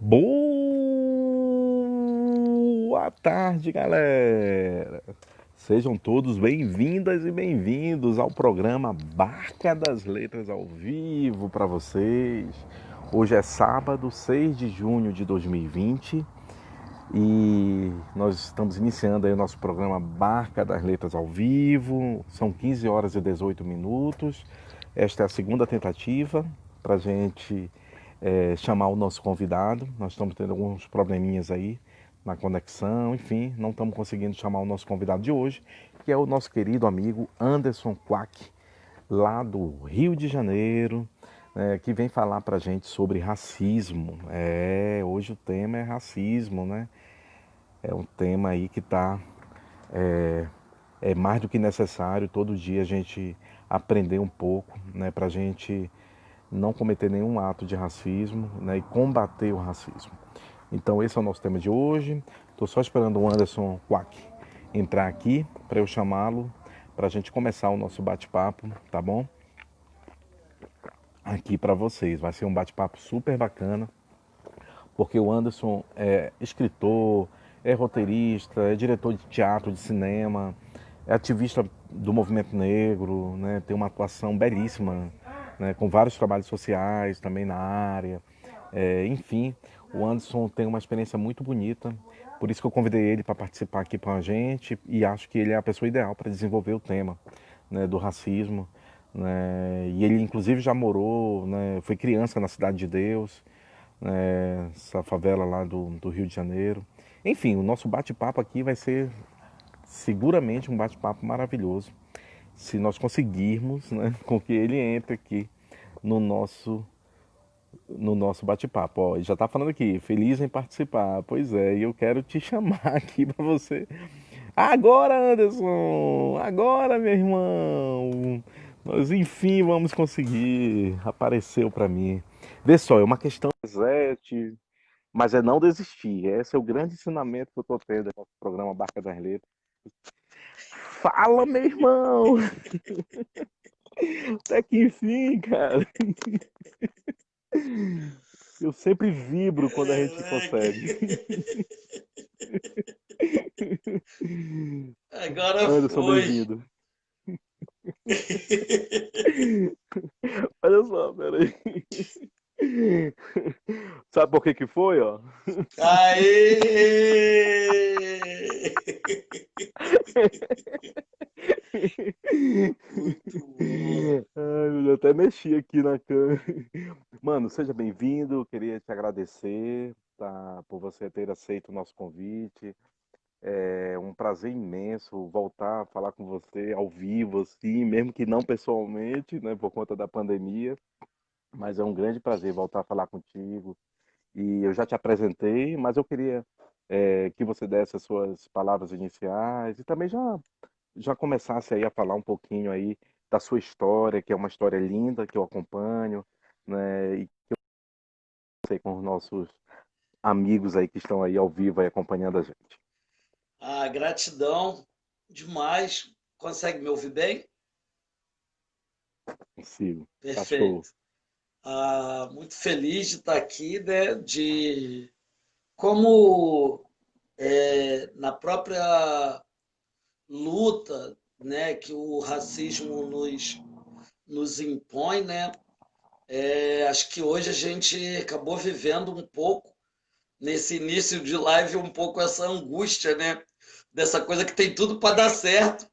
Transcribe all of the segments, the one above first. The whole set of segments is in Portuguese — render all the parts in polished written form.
Boa tarde, galera! Sejam todos bem-vindas e bem-vindos ao programa Barca das Letras ao vivo para vocês. Hoje é sábado, 6 de junho de 2020 e nós estamos iniciando aí o nosso programa Barca das Letras ao vivo. São 15 horas e 18 minutos. Esta é a segunda tentativa para a gente chamar o nosso convidado. Nós estamos tendo alguns probleminhas aí na conexão, enfim, não estamos conseguindo chamar o nosso convidado de hoje, que é o nosso querido amigo Anderson Quack, lá do Rio de Janeiro, que vem falar para a gente sobre racismo. Hoje o tema é racismo, né? É um tema aí que está é mais do que necessário todo dia a gente aprender um pouco, né, para a gente não cometer nenhum ato de racismo, né, e combater o racismo. Então esse é o nosso tema de hoje. Estou só esperando o Anderson Quack entrar aqui para eu chamá-lo para a gente começar o nosso bate-papo, tá bom? Aqui para vocês. Vai ser um bate-papo super bacana, porque o Anderson é escritor, é roteirista, é diretor de teatro, de cinema, é ativista do movimento negro, né? Tem uma atuação belíssima, né? Com vários trabalhos sociais também na área. Enfim, o Anderson tem uma experiência muito bonita, por isso que eu convidei ele para participar aqui com a gente e acho que ele é a pessoa ideal para desenvolver o tema, né, do racismo. Né? E ele inclusive já morou, né, foi criança na Cidade de Deus, né, essa favela lá do Rio de Janeiro. Enfim, o nosso bate-papo aqui vai ser seguramente um bate-papo maravilhoso, se nós conseguirmos, né, com que ele entre aqui no nosso no nosso bate-papo. Ó, ele já tá falando aqui, feliz em participar. Pois é, e eu quero te chamar aqui para você. Agora, Anderson! Agora, meu irmão! Nós enfim vamos conseguir. Apareceu para mim. Vê só, é uma questão de mas é não desistir. Esse é o grande ensinamento que eu tô tendo no programa Barca das Letras. Fala, meu irmão! Até que enfim, cara. Eu sempre vibro quando a gente consegue. Agora Anderson, foi. bem-vindo. Olha só, peraí. Sabe por que que foi, ó? Aê! Muito bom. Ai, meu Deus, até mexi aqui na câmera. Mano, seja bem-vindo. Eu queria te agradecer, tá, por você ter aceito o nosso convite. É um prazer imenso voltar a falar com você ao vivo, assim, mesmo que não pessoalmente, né, por conta da pandemia. Mas é um grande prazer voltar a falar contigo. E eu já te apresentei, mas eu queria que você desse as suas palavras iniciais e também já começasse aí a falar um pouquinho aí da sua história, que é uma história linda que eu acompanho, né? E sei com os nossos amigos aí que estão aí ao vivo aí acompanhando a gente. Gratidão demais. Consegue me ouvir bem? Consigo. Tá show. Perfeito. Muito feliz de estar aqui, né? De como na própria luta, né, que o racismo nos impõe, né? Acho que hoje a gente acabou vivendo um pouco nesse início de live um pouco essa angústia, né? Dessa coisa que tem tudo para dar certo,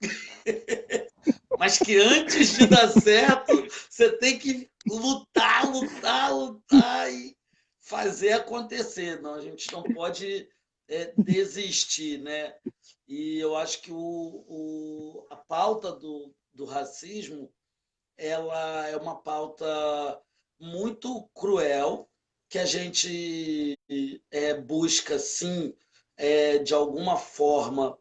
mas que antes de dar certo, você tem que lutar, lutar, lutar e fazer acontecer. Não, a gente não pode desistir, né? E eu acho que a pauta do racismo ela é uma pauta muito cruel que a gente busca, sim, de alguma forma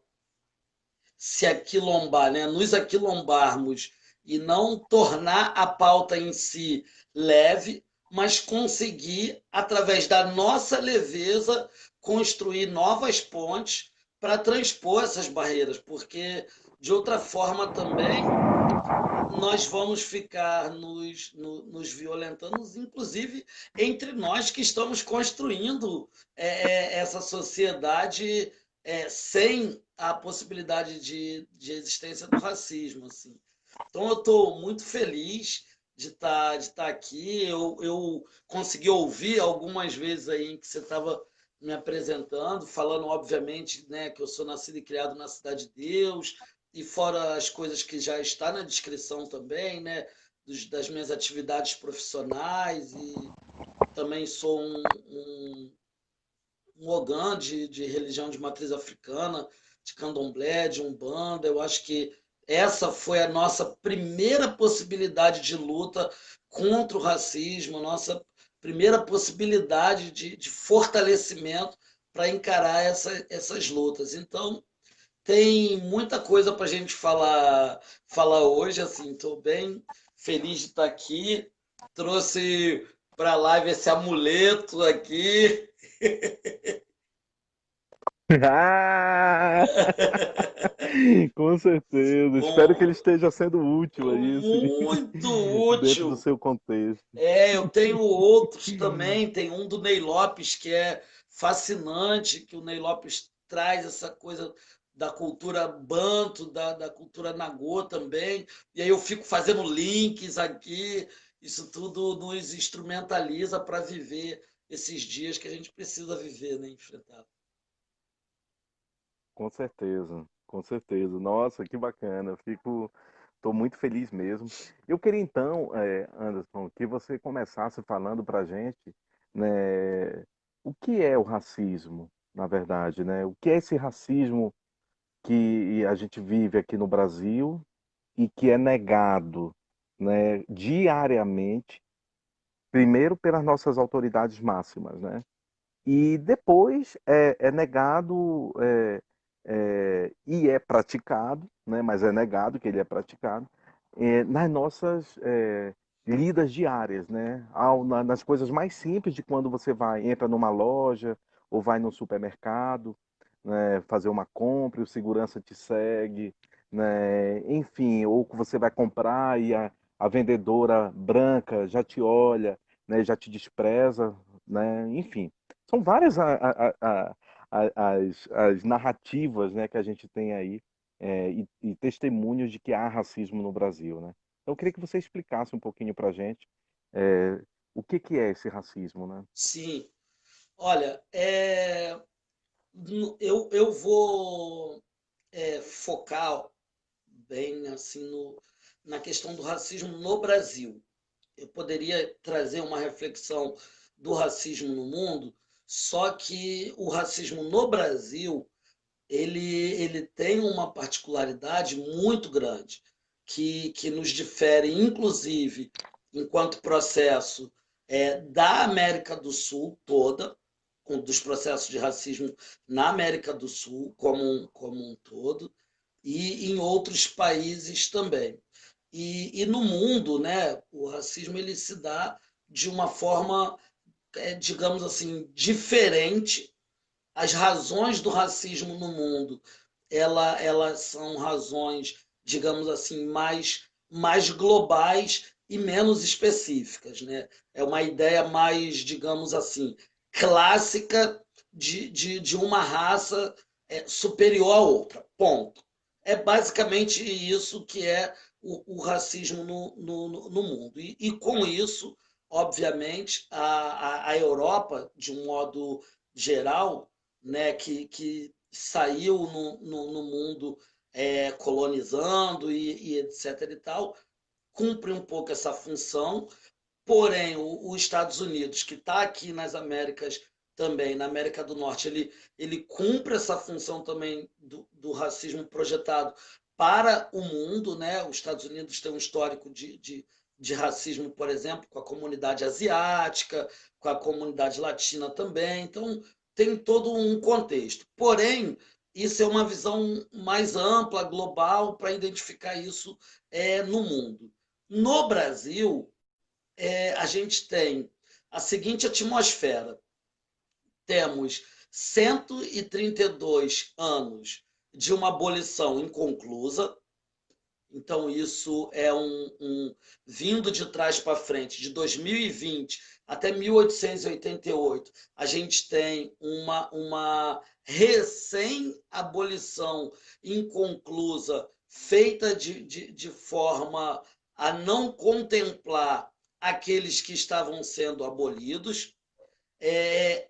se aquilombar, né? Nos aquilombarmos e não tornar a pauta em si leve, mas conseguir, através da nossa leveza, construir novas pontes para transpor essas barreiras, porque de outra forma também, nós vamos ficar nos violentando, inclusive entre nós que estamos construindo essa sociedade sem a possibilidade de existência do racismo. Assim. Então, eu estou muito feliz de tá aqui. Eu consegui ouvir algumas vezes aí em que você estava me apresentando, falando, obviamente, né, que eu sou nascido e criado na Cidade de Deus, e fora as coisas que já está na descrição também, né, das minhas atividades profissionais, e também sou um Ogã de religião de matriz africana, de candomblé, de umbanda. Eu acho que essa foi a nossa primeira possibilidade de luta contra o racismo, a nossa primeira possibilidade de fortalecimento para encarar essas lutas. Então, tem muita coisa para a gente falar hoje. Assim, estou bem feliz de estar aqui. Trouxe para a live esse amuleto aqui. Ah! Com certeza. Espero que ele Com esteja sendo útil aí, assim, muito dentro do útil. seu contexto. Eu tenho outros também. Tem um do Ney Lopes que é fascinante, que o Ney Lopes traz essa coisa da cultura banto, da cultura nagô também. E aí eu fico fazendo links aqui. Isso tudo nos instrumentaliza para viver esses dias que a gente precisa viver, né? Enfrentar. Com certeza, com certeza. Nossa, que bacana. Estou muito feliz mesmo. Eu queria então, Anderson, que você começasse falando para a gente, né, o que é o racismo, na verdade, né? O que é esse racismo que a gente vive aqui no Brasil e que é negado, né, diariamente, primeiro pelas nossas autoridades máximas, né? E depois é negado e é praticado, né, mas é negado que ele é praticado, nas nossas lidas diárias, né, nas coisas mais simples de quando você entra numa loja ou vai no supermercado, né, fazer uma compra e o segurança te segue, né, enfim, ou que você vai comprar e a vendedora branca já te olha, né, já te despreza, né, enfim. São várias as narrativas, né, que a gente tem aí e testemunhos de que há racismo no Brasil, né? Então, eu queria que você explicasse um pouquinho para a gente o que é esse racismo, né? Sim. Olha, eu vou focar bem assim na questão do racismo no Brasil. Eu poderia trazer uma reflexão do racismo no mundo, só que o racismo no Brasil ele tem uma particularidade muito grande que nos difere, inclusive, enquanto processo da América do Sul toda, dos processos de racismo na América do Sul como um todo, e em outros países também. E no mundo, né, o racismo ele se dá de uma forma, digamos assim, diferente. As razões do racismo no mundo, elas são razões, digamos assim, mais globais e menos específicas, né? É uma ideia mais, digamos assim, clássica de uma raça superior à outra. Ponto. É basicamente isso que é o racismo no mundo. E com isso, obviamente, a Europa, de um modo geral, né, que saiu no mundo colonizando e etc. e tal, cumpre um pouco essa função, porém os Estados Unidos, que está aqui nas Américas também, na América do Norte, ele cumpre essa função também do racismo projetado para o mundo, né? Os Estados Unidos têm um histórico de racismo, por exemplo, com a comunidade asiática, com a comunidade latina também. Então, tem todo um contexto. Porém, isso é uma visão mais ampla, global, para identificar isso no mundo. No Brasil, a gente tem a seguinte atmosfera: temos 132 anos de uma abolição inconclusa. Então, isso é vindo de trás para frente, de 2020 até 1888, a gente tem uma recém-abolição inconclusa, feita de forma a não contemplar aqueles que estavam sendo abolidos.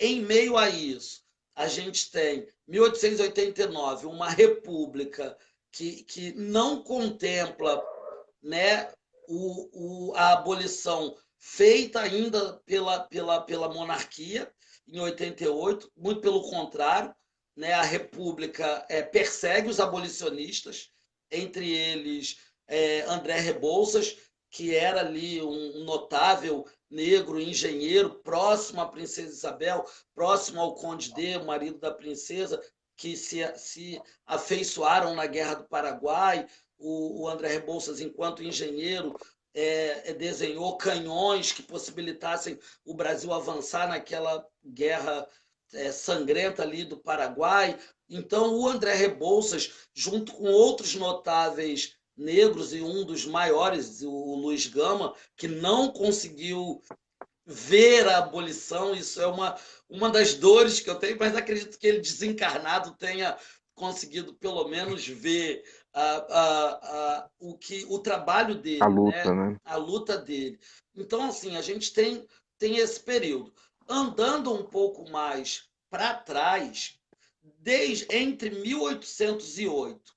Em meio a isso, a gente tem 1889, uma república que não contempla, né, a abolição feita ainda pela monarquia em 88, muito pelo contrário, né, a república persegue os abolicionistas, entre eles André Rebouças, que era ali um notável negro, engenheiro, próximo à princesa Isabel, próximo ao conde D, o marido da princesa, que se afeiçoaram na Guerra do Paraguai. O André Rebouças, enquanto engenheiro, desenhou canhões que possibilitassem o Brasil avançar naquela guerra sangrenta ali do Paraguai. Então, o André Rebouças, junto com outros notáveis negros, e um dos maiores, o Luiz Gama, que não conseguiu ver a abolição, isso é uma das dores que eu tenho, mas acredito que ele, desencarnado, tenha conseguido pelo menos ver o trabalho A dele, luta, né? né? A luta dele. Então, assim, a gente tem esse período. Andando um pouco mais para trás, entre 1808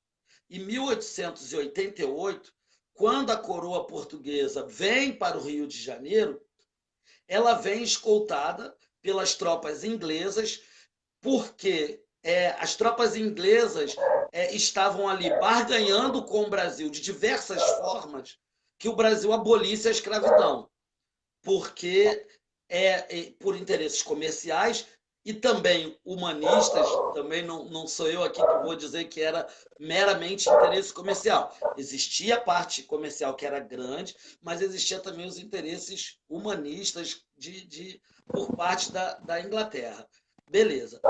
e 1888, quando a coroa portuguesa vem para o Rio de Janeiro, ela vem escoltada pelas tropas inglesas, porque as tropas inglesas estavam ali barganhando com o Brasil de diversas formas que o Brasil abolisse a escravidão, porque por interesses comerciais e também humanistas. Também não sou eu aqui que vou dizer que era meramente interesse comercial. Existia a parte comercial, que era grande, mas existia também os interesses humanistas por parte da Inglaterra. Beleza.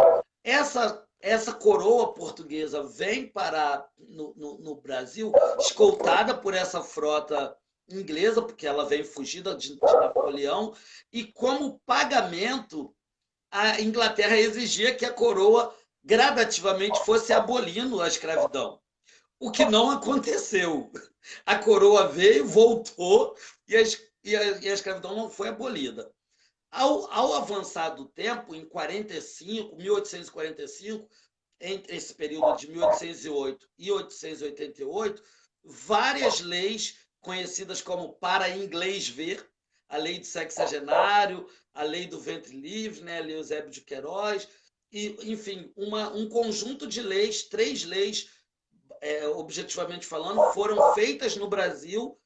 Essa coroa portuguesa vem parar no Brasil, escoltada por essa frota inglesa, porque ela vem fugida de Napoleão, e como pagamento, a Inglaterra exigia que a coroa gradativamente fosse abolindo a escravidão, o que não aconteceu. A coroa veio, voltou, e a escravidão não foi abolida. Ao avançar do tempo, em 1845, entre esse período de 1808 e 1888, várias leis conhecidas como para inglês ver, a lei do sexagenário, a lei do ventre livre, né, a lei Eusébio de Queiroz, e, enfim, um conjunto de leis, 3 leis, objetivamente falando, foram feitas no Brasil,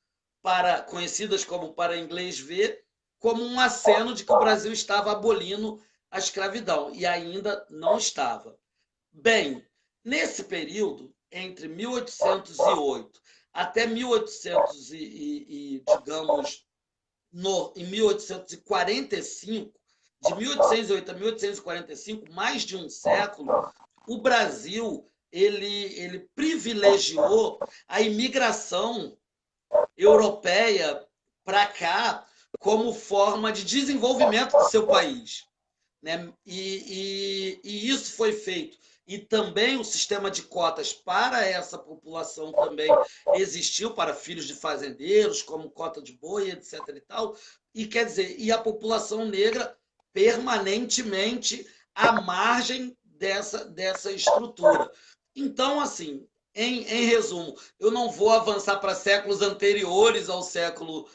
conhecidas como para inglês ver, como um aceno de que o Brasil estava abolindo a escravidão, e ainda não estava. Bem, nesse período, entre 1808 até 1800 digamos, em 1845, de 1808 a 1845, mais de um século, o Brasil ele privilegiou a imigração europeia para cá como forma de desenvolvimento do seu país, né? E isso foi feito. E também o sistema de cotas para essa população também existiu, para filhos de fazendeiros, como cota de boi, etc. e tal. E quer dizer, e a população negra permanentemente à margem dessa estrutura. Então, assim, em resumo, eu não vou avançar para séculos anteriores ao século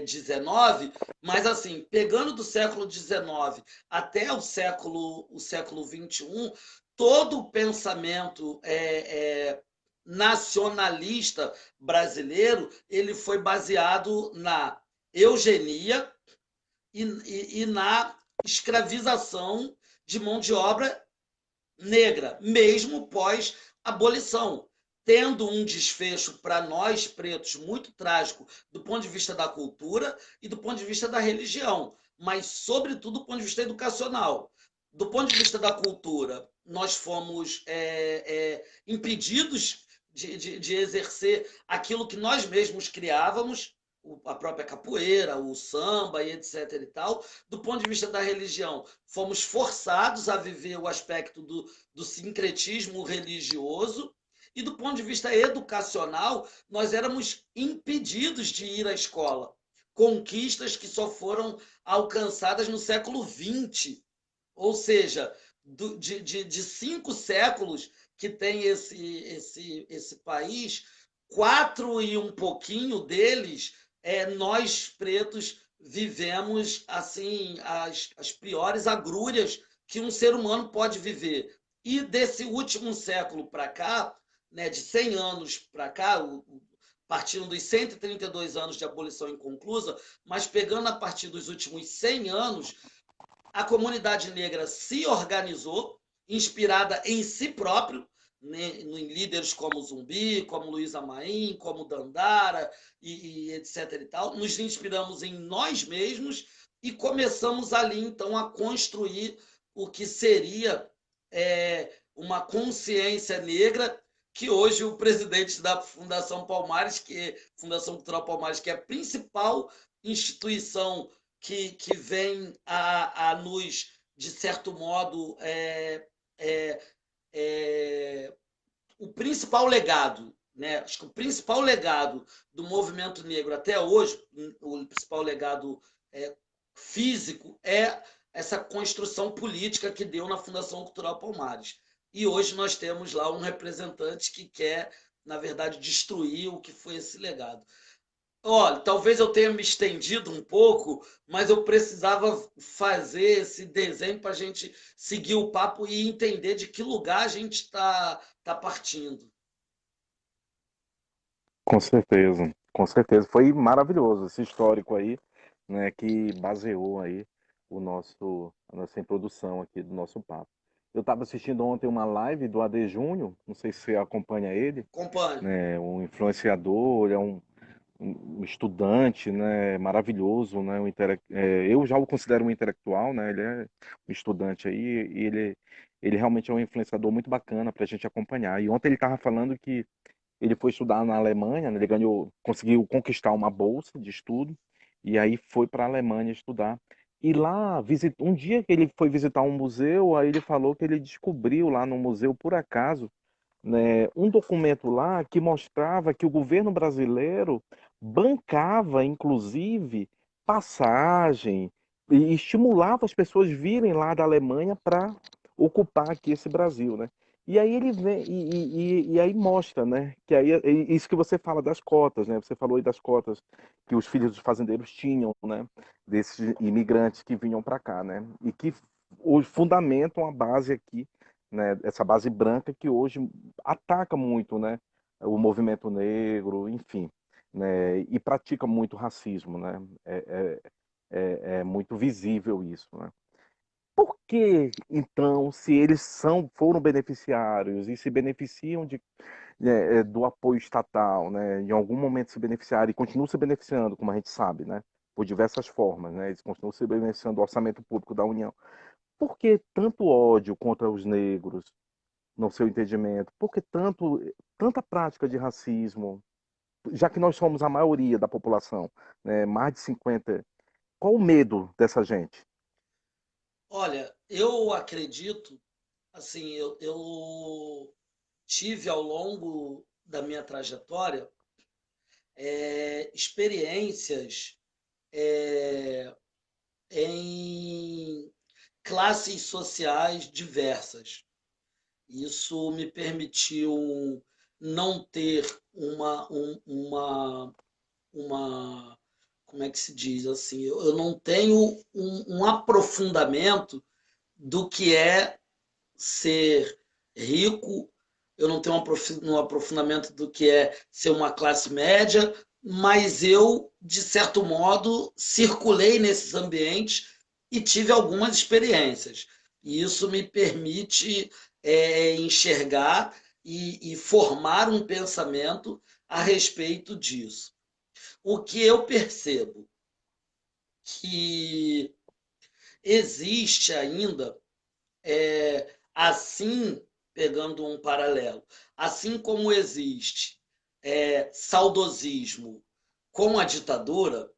XIX, mas, assim, pegando do século XIX até o século XXI, todo o pensamento nacionalista brasileiro ele foi baseado na eugenia e na escravização de mão de obra negra, mesmo pós-abolição, tendo um desfecho para nós pretos muito trágico do ponto de vista da cultura e do ponto de vista da religião, mas sobretudo do ponto de vista educacional. do ponto de vista da cultura, nós fomos impedidos de exercer aquilo que nós mesmos criávamos, a própria capoeira, o samba e etc. e tal. Do ponto de vista da religião, fomos forçados a viver o aspecto do sincretismo religioso. E do ponto de vista educacional, nós éramos impedidos de ir à escola. Conquistas que só foram alcançadas no século XX. Ou seja, de 5 séculos que tem esse país, 4 e um pouquinho deles, nós pretos vivemos assim as piores agrúrias que um ser humano pode viver. E desse último século para cá, né, de 100 anos para cá, partindo dos 132 anos de abolição inconclusa, mas pegando a partir dos últimos 100 anos, a comunidade negra se organizou, inspirada em si próprio, né, em líderes como Zumbi, como Luiz Amaim, como Dandara e etc. e tal. Nos inspiramos em nós mesmos e começamos ali, então, a construir o que seria uma consciência negra, que hoje o presidente da Fundação Palmares, Fundação Cultural Palmares, que é a principal instituição que vem a nos, de certo modo, o principal legado, né? Acho que o principal legado do movimento negro até hoje, o principal legado físico, é essa construção política que deu na Fundação Cultural Palmares. E hoje nós temos lá um representante que quer, na verdade, destruir o que foi esse legado. Olha, talvez eu tenha me estendido um pouco, mas eu precisava fazer esse desenho para a gente seguir o papo e entender de que lugar a gente tá partindo. Com certeza, com certeza. Foi maravilhoso esse histórico aí, né, que baseou aí a nossa introdução aqui do nosso papo. Eu estava assistindo ontem uma live do AD Júnior, não sei se você acompanha ele, Acompanhe. né, um influenciador, é um estudante, né, maravilhoso, né, eu já o considero um intelectual, né, ele é um estudante aí e ele realmente é um influenciador muito bacana para a gente acompanhar. E ontem ele estava falando que ele foi estudar na Alemanha, né? Ele conseguiu conquistar uma bolsa de estudo e aí foi para a Alemanha estudar. E lá, um dia que ele foi visitar um museu, aí ele falou que ele descobriu lá no museu, por acaso, né, um documento lá que mostrava que o governo brasileiro bancava, inclusive, passagem e estimulava as pessoas virem lá da Alemanha para ocupar aqui esse Brasil, né? E aí ele vem e aí mostra, né? Que aí isso que você fala das cotas, né? Você falou aí das cotas que os filhos dos fazendeiros tinham, né? Desses imigrantes que vinham para cá, né? E que hoje fundamentam a base aqui, né? Essa base branca que hoje ataca muito, né? O movimento negro, enfim, né? E pratica muito racismo, né? É muito visível isso, né? Por que, então, se eles foram beneficiários e se beneficiam do apoio estatal, né, em algum momento se beneficiaram e continuam se beneficiando, como a gente sabe, né, por diversas formas, né, eles continuam se beneficiando do orçamento público da União. Por que tanto ódio contra os negros, no seu entendimento? Por que tanta prática de racismo, já que nós somos a maioria da população, né, mais de 50? Qual o medo dessa gente? Olha, eu acredito, assim, eu tive ao longo da minha trajetória experiências é, em classes sociais diversas. Isso me permitiu não ter uma como é que se diz assim, eu não tenho um aprofundamento do que é ser rico, eu não tenho um aprofundamento do que é ser uma classe média, mas eu, de certo modo, circulei nesses ambientes e tive algumas experiências. E isso me permite enxergar e formar um pensamento a respeito disso. O que eu percebo que existe ainda assim, pegando um paralelo, assim como existe saudosismo com a ditadura,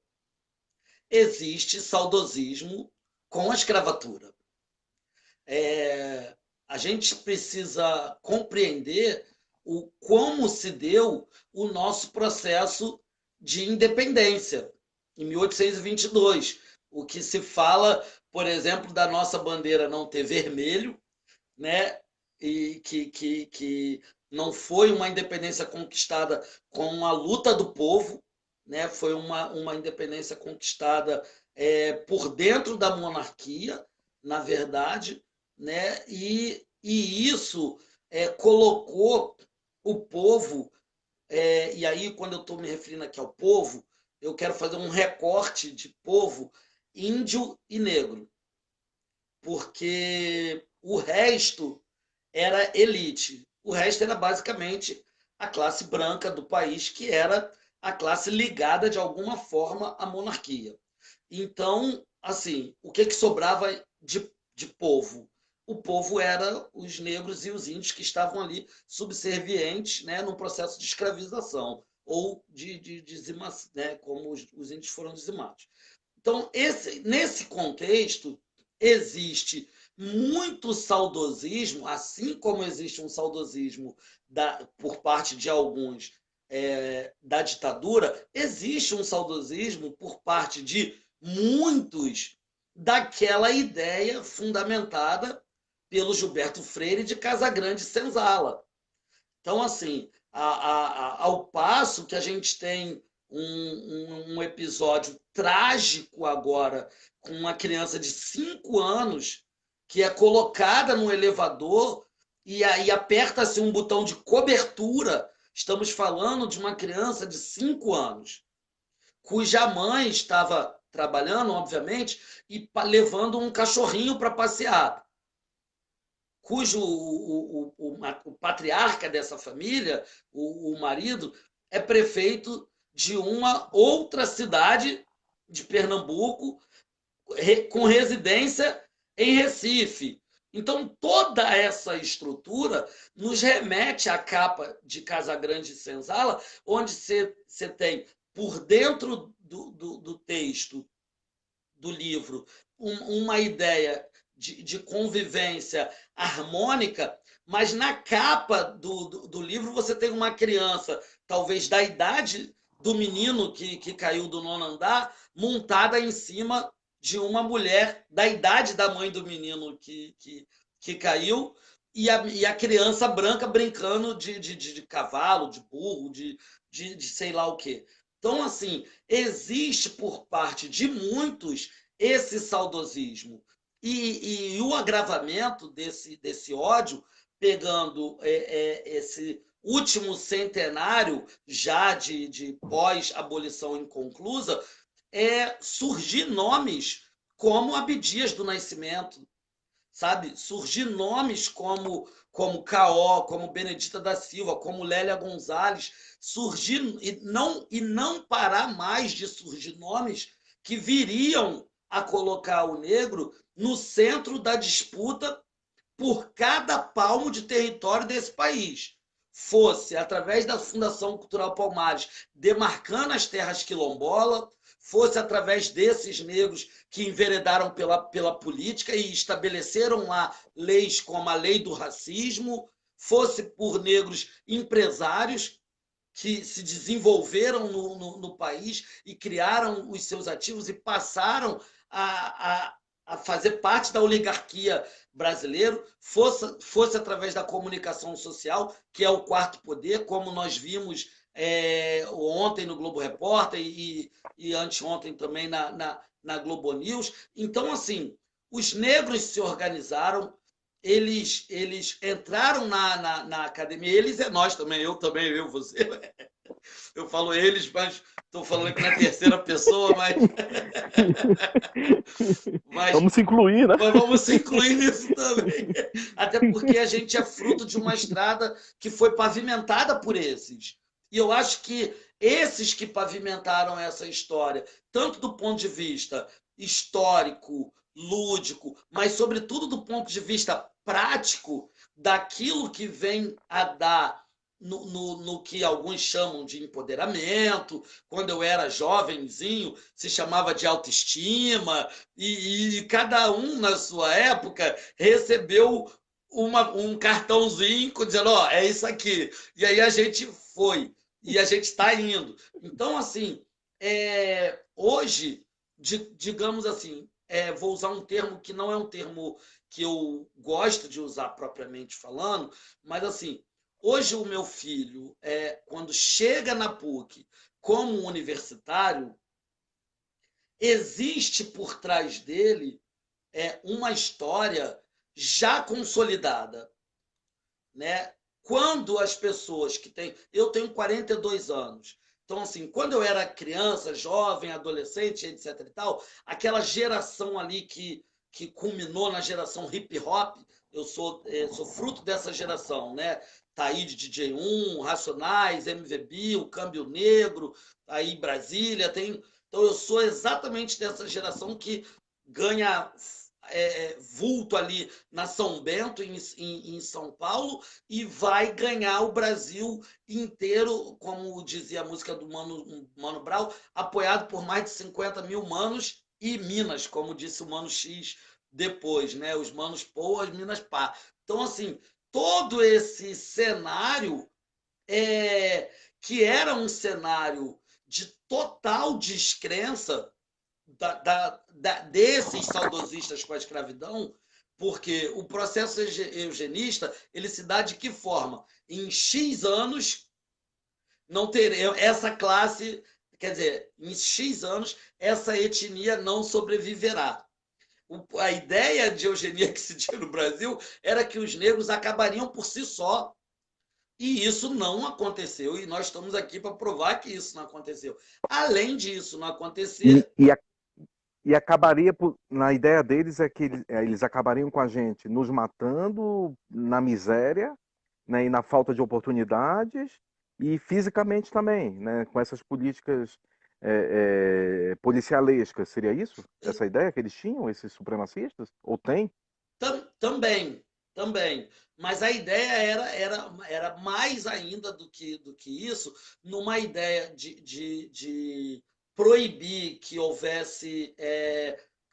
existe saudosismo com a escravatura. A gente precisa compreender como se deu o nosso processo de independência, em 1822. O que se fala, por exemplo, da nossa bandeira não ter vermelho, né? E que não foi uma independência conquistada com a luta do povo, né? Foi uma independência conquistada por dentro da monarquia, na verdade, né? E isso colocou o povo, e aí quando eu estou me referindo aqui ao povo, eu quero fazer um recorte de povo índio e negro, porque o resto era elite. O resto era basicamente a classe branca do país, que era a classe ligada de alguma forma à monarquia. Então, assim, o que sobrava de povo? O povo era os negros e os índios que estavam ali subservientes, né, no processo de escravização ou de dizimação, né, como os índios foram dizimados. Então, nesse contexto, existe muito saudosismo, assim como existe um saudosismo por parte de alguns da ditadura, existe um saudosismo por parte de muitos daquela ideia fundamentada pelo Gilberto Freire de Casagrande Senzala. Então, assim, ao passo que a gente tem um episódio trágico agora com uma criança de 5 anos que é colocada no elevador e aí aperta-se um botão de cobertura. Estamos falando de uma criança de 5 anos, cuja mãe estava trabalhando, obviamente, e levando um cachorrinho para passear, cujo o patriarca dessa família, o marido, é prefeito de uma outra cidade de Pernambuco, com residência em Recife. Então, toda essa estrutura nos remete à capa de Casagrande Senzala, onde você tem, por dentro do texto do livro, uma ideia de convivência harmônica, mas na capa do livro você tem uma criança, talvez da idade do menino que caiu do nono andar, montada em cima de uma mulher da idade da mãe do menino que caiu, e a criança branca brincando de cavalo, de burro, de sei lá o quê. Então, assim, existe por parte de muitos esse saudosismo. E o agravamento desse ódio, pegando esse último centenário já de pós-abolição inconclusa, surgir nomes como Abdias do Nascimento, sabe? Surgir nomes como Caó, como Benedita da Silva, como Lélia Gonzalez, surgir e não parar mais de surgir nomes que viriam a colocar o negro no centro da disputa por cada palmo de território desse país. Fosse através da Fundação Cultural Palmares, demarcando as terras quilombolas, fosse através desses negros que enveredaram pela política e estabeleceram lá leis como a lei do racismo, fosse por negros empresários que se desenvolveram no país e criaram os seus ativos e passaram a fazer parte da oligarquia brasileira, fosse através da comunicação social, que é o quarto poder, como nós vimos ontem no Globo Repórter e anteontem também na Globo News. Então, assim, os negros se organizaram, eles entraram na academia, eles é nós também, eu, você. Eu falo eles, mas estou falando aqui na terceira pessoa, mas vamos se incluir, né? Mas vamos se incluir nisso também. Até porque a gente é fruto de uma estrada que foi pavimentada por esses. E eu acho que esses que pavimentaram essa história, tanto do ponto de vista histórico lúdico, mas, sobretudo, do ponto de vista prático, daquilo que vem a dar no que alguns chamam de empoderamento. Quando eu era jovenzinho, se chamava de autoestima, e cada um, na sua época, recebeu um cartãozinho dizendo: ó, é isso aqui. E aí a gente foi, e a gente está indo. Então, assim, hoje, digamos assim, vou usar um termo que não é um termo que eu gosto de usar propriamente falando, mas assim, hoje o meu filho, quando chega na PUC como universitário, existe por trás dele uma história já consolidada, né? Quando as pessoas que têm... Eu tenho 42 anos. Então, assim, quando eu era criança, jovem, adolescente, etc e tal, aquela geração ali que culminou na geração hip hop, eu sou fruto dessa geração, né? Taíde DJ1, Racionais, MVB, o Câmbio Negro, aí Brasília, tem... Então, eu sou exatamente dessa geração que ganha vulto ali na São Bento, em São Paulo, e vai ganhar o Brasil inteiro, como dizia a música do Mano Brown, apoiado por mais de 50 mil manos e Minas, como disse o Mano X depois, né? Os manos Pô, as Minas Pá. Então, assim, todo esse cenário que era um cenário de total descrença desses saudosistas com a escravidão, porque o processo eugenista ele se dá de que forma? Em X anos, não ter essa classe, quer dizer, em X anos, essa etnia não sobreviverá. A ideia de eugenia que se tinha no Brasil era que os negros acabariam por si só. E isso não aconteceu, e nós estamos aqui para provar que isso não aconteceu. Além disso não E, acontecer, e, a- e acabaria, na ideia deles, é que eles acabariam com a gente nos matando na miséria, né, e na falta de oportunidades, e fisicamente também, né, com essas políticas policialescas. Seria isso? Essa ideia que eles tinham, esses supremacistas? Ou tem? Também, também. Mas a ideia era mais ainda do que isso, numa ideia de proibir que houvesse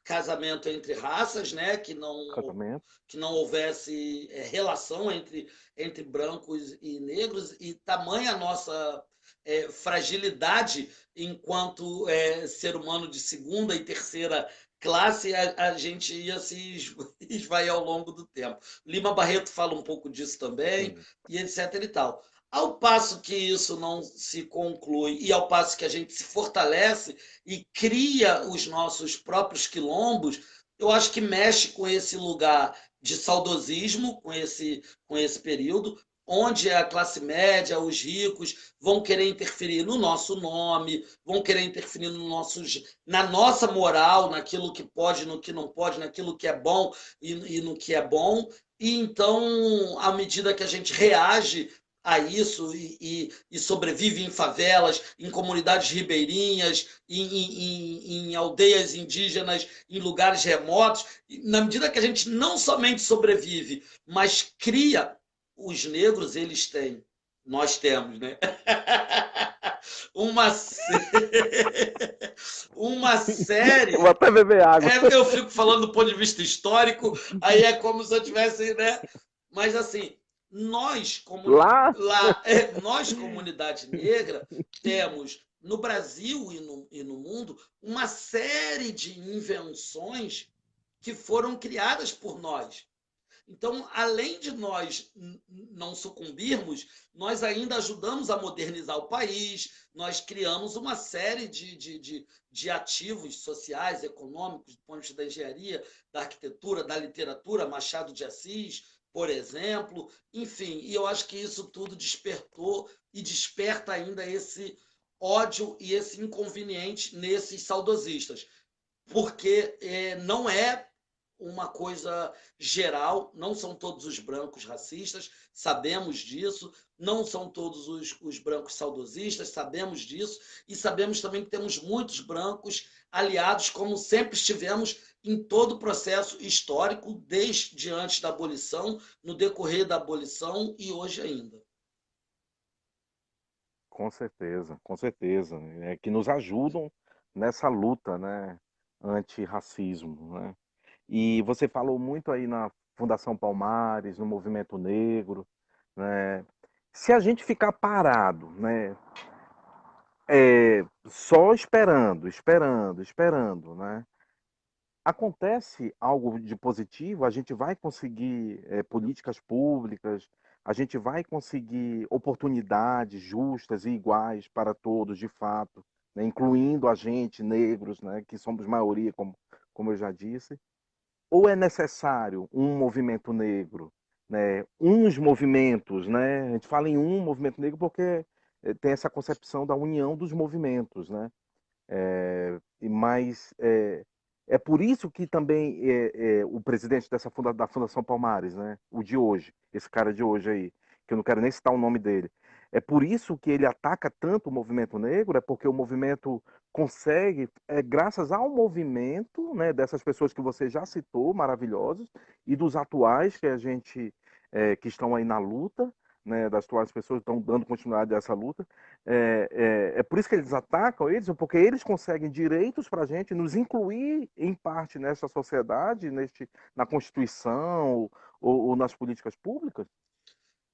casamento entre raças, né? Casamento. Que não houvesse relação entre brancos e negros, e tamanha a nossa fragilidade enquanto ser humano de segunda e terceira classe, a gente ia se esvair ao longo do tempo. Lima Barreto fala um pouco disso também, Sim. e etc e tal. Ao passo que isso não se conclui e ao passo que a gente se fortalece e cria os nossos próprios quilombos, eu acho que mexe com esse lugar de saudosismo, com esse período, onde a classe média, os ricos, vão querer interferir no nosso nome, vão querer interferir na nossa moral, naquilo que pode, no que não pode, naquilo que é bom e no que é bom. E então, à medida que a gente reage a isso e sobrevive em favelas, em comunidades ribeirinhas, em aldeias indígenas, em lugares remotos, na medida que a gente não somente sobrevive, mas cria, os negros, eles têm, nós temos, né? uma, uma Vou série. até beber água. Eu fico falando do ponto de vista histórico, aí é como se eu tivesse, né? Mas assim, Lá, nós, comunidade negra, temos no Brasil e no mundo uma série de invenções que foram criadas por nós. Então, além de nós não sucumbirmos, nós ainda ajudamos a modernizar o país, nós criamos uma série de ativos sociais, econômicos, do ponto de vista da engenharia, da arquitetura, da literatura, Machado de Assis, por exemplo. Enfim, e eu acho que isso tudo despertou e desperta ainda esse ódio e esse inconveniente nesses saudosistas, porque não é uma coisa geral, não são todos os brancos racistas, sabemos disso, não são todos os brancos saudosistas, sabemos disso, e sabemos também que temos muitos brancos aliados, como sempre estivemos em todo o processo histórico, desde antes da abolição, no decorrer da abolição e hoje ainda. Com certeza, é que nos ajudam nessa luta, né, antirracismo, né? E você falou muito aí na Fundação Palmares, no movimento negro, né? Se a gente ficar parado, né, só esperando, né? Acontece algo de positivo, a gente vai conseguir políticas públicas, a gente vai conseguir oportunidades justas e iguais para todos, de fato, né? Incluindo a gente, negros, né? Que somos maioria, como eu já disse. Ou é necessário um movimento negro, né? Uns movimentos, né? A gente fala em um movimento negro porque tem essa concepção da união dos movimentos, né? Mas é por isso que também o presidente da Fundação Palmares, né, o de hoje, esse cara de hoje aí, que eu não quero nem citar o nome dele, é por isso que ele ataca tanto o movimento negro, é porque o movimento consegue, graças ao movimento, né, dessas pessoas que você já citou, maravilhosos, e dos atuais que a gente, que estão aí na luta, né, das atuais pessoas que estão dando continuidade a essa luta, é por isso que eles atacam eles, porque eles conseguem direitos para a gente, nos incluir em parte nessa sociedade, na Constituição ou nas políticas públicas.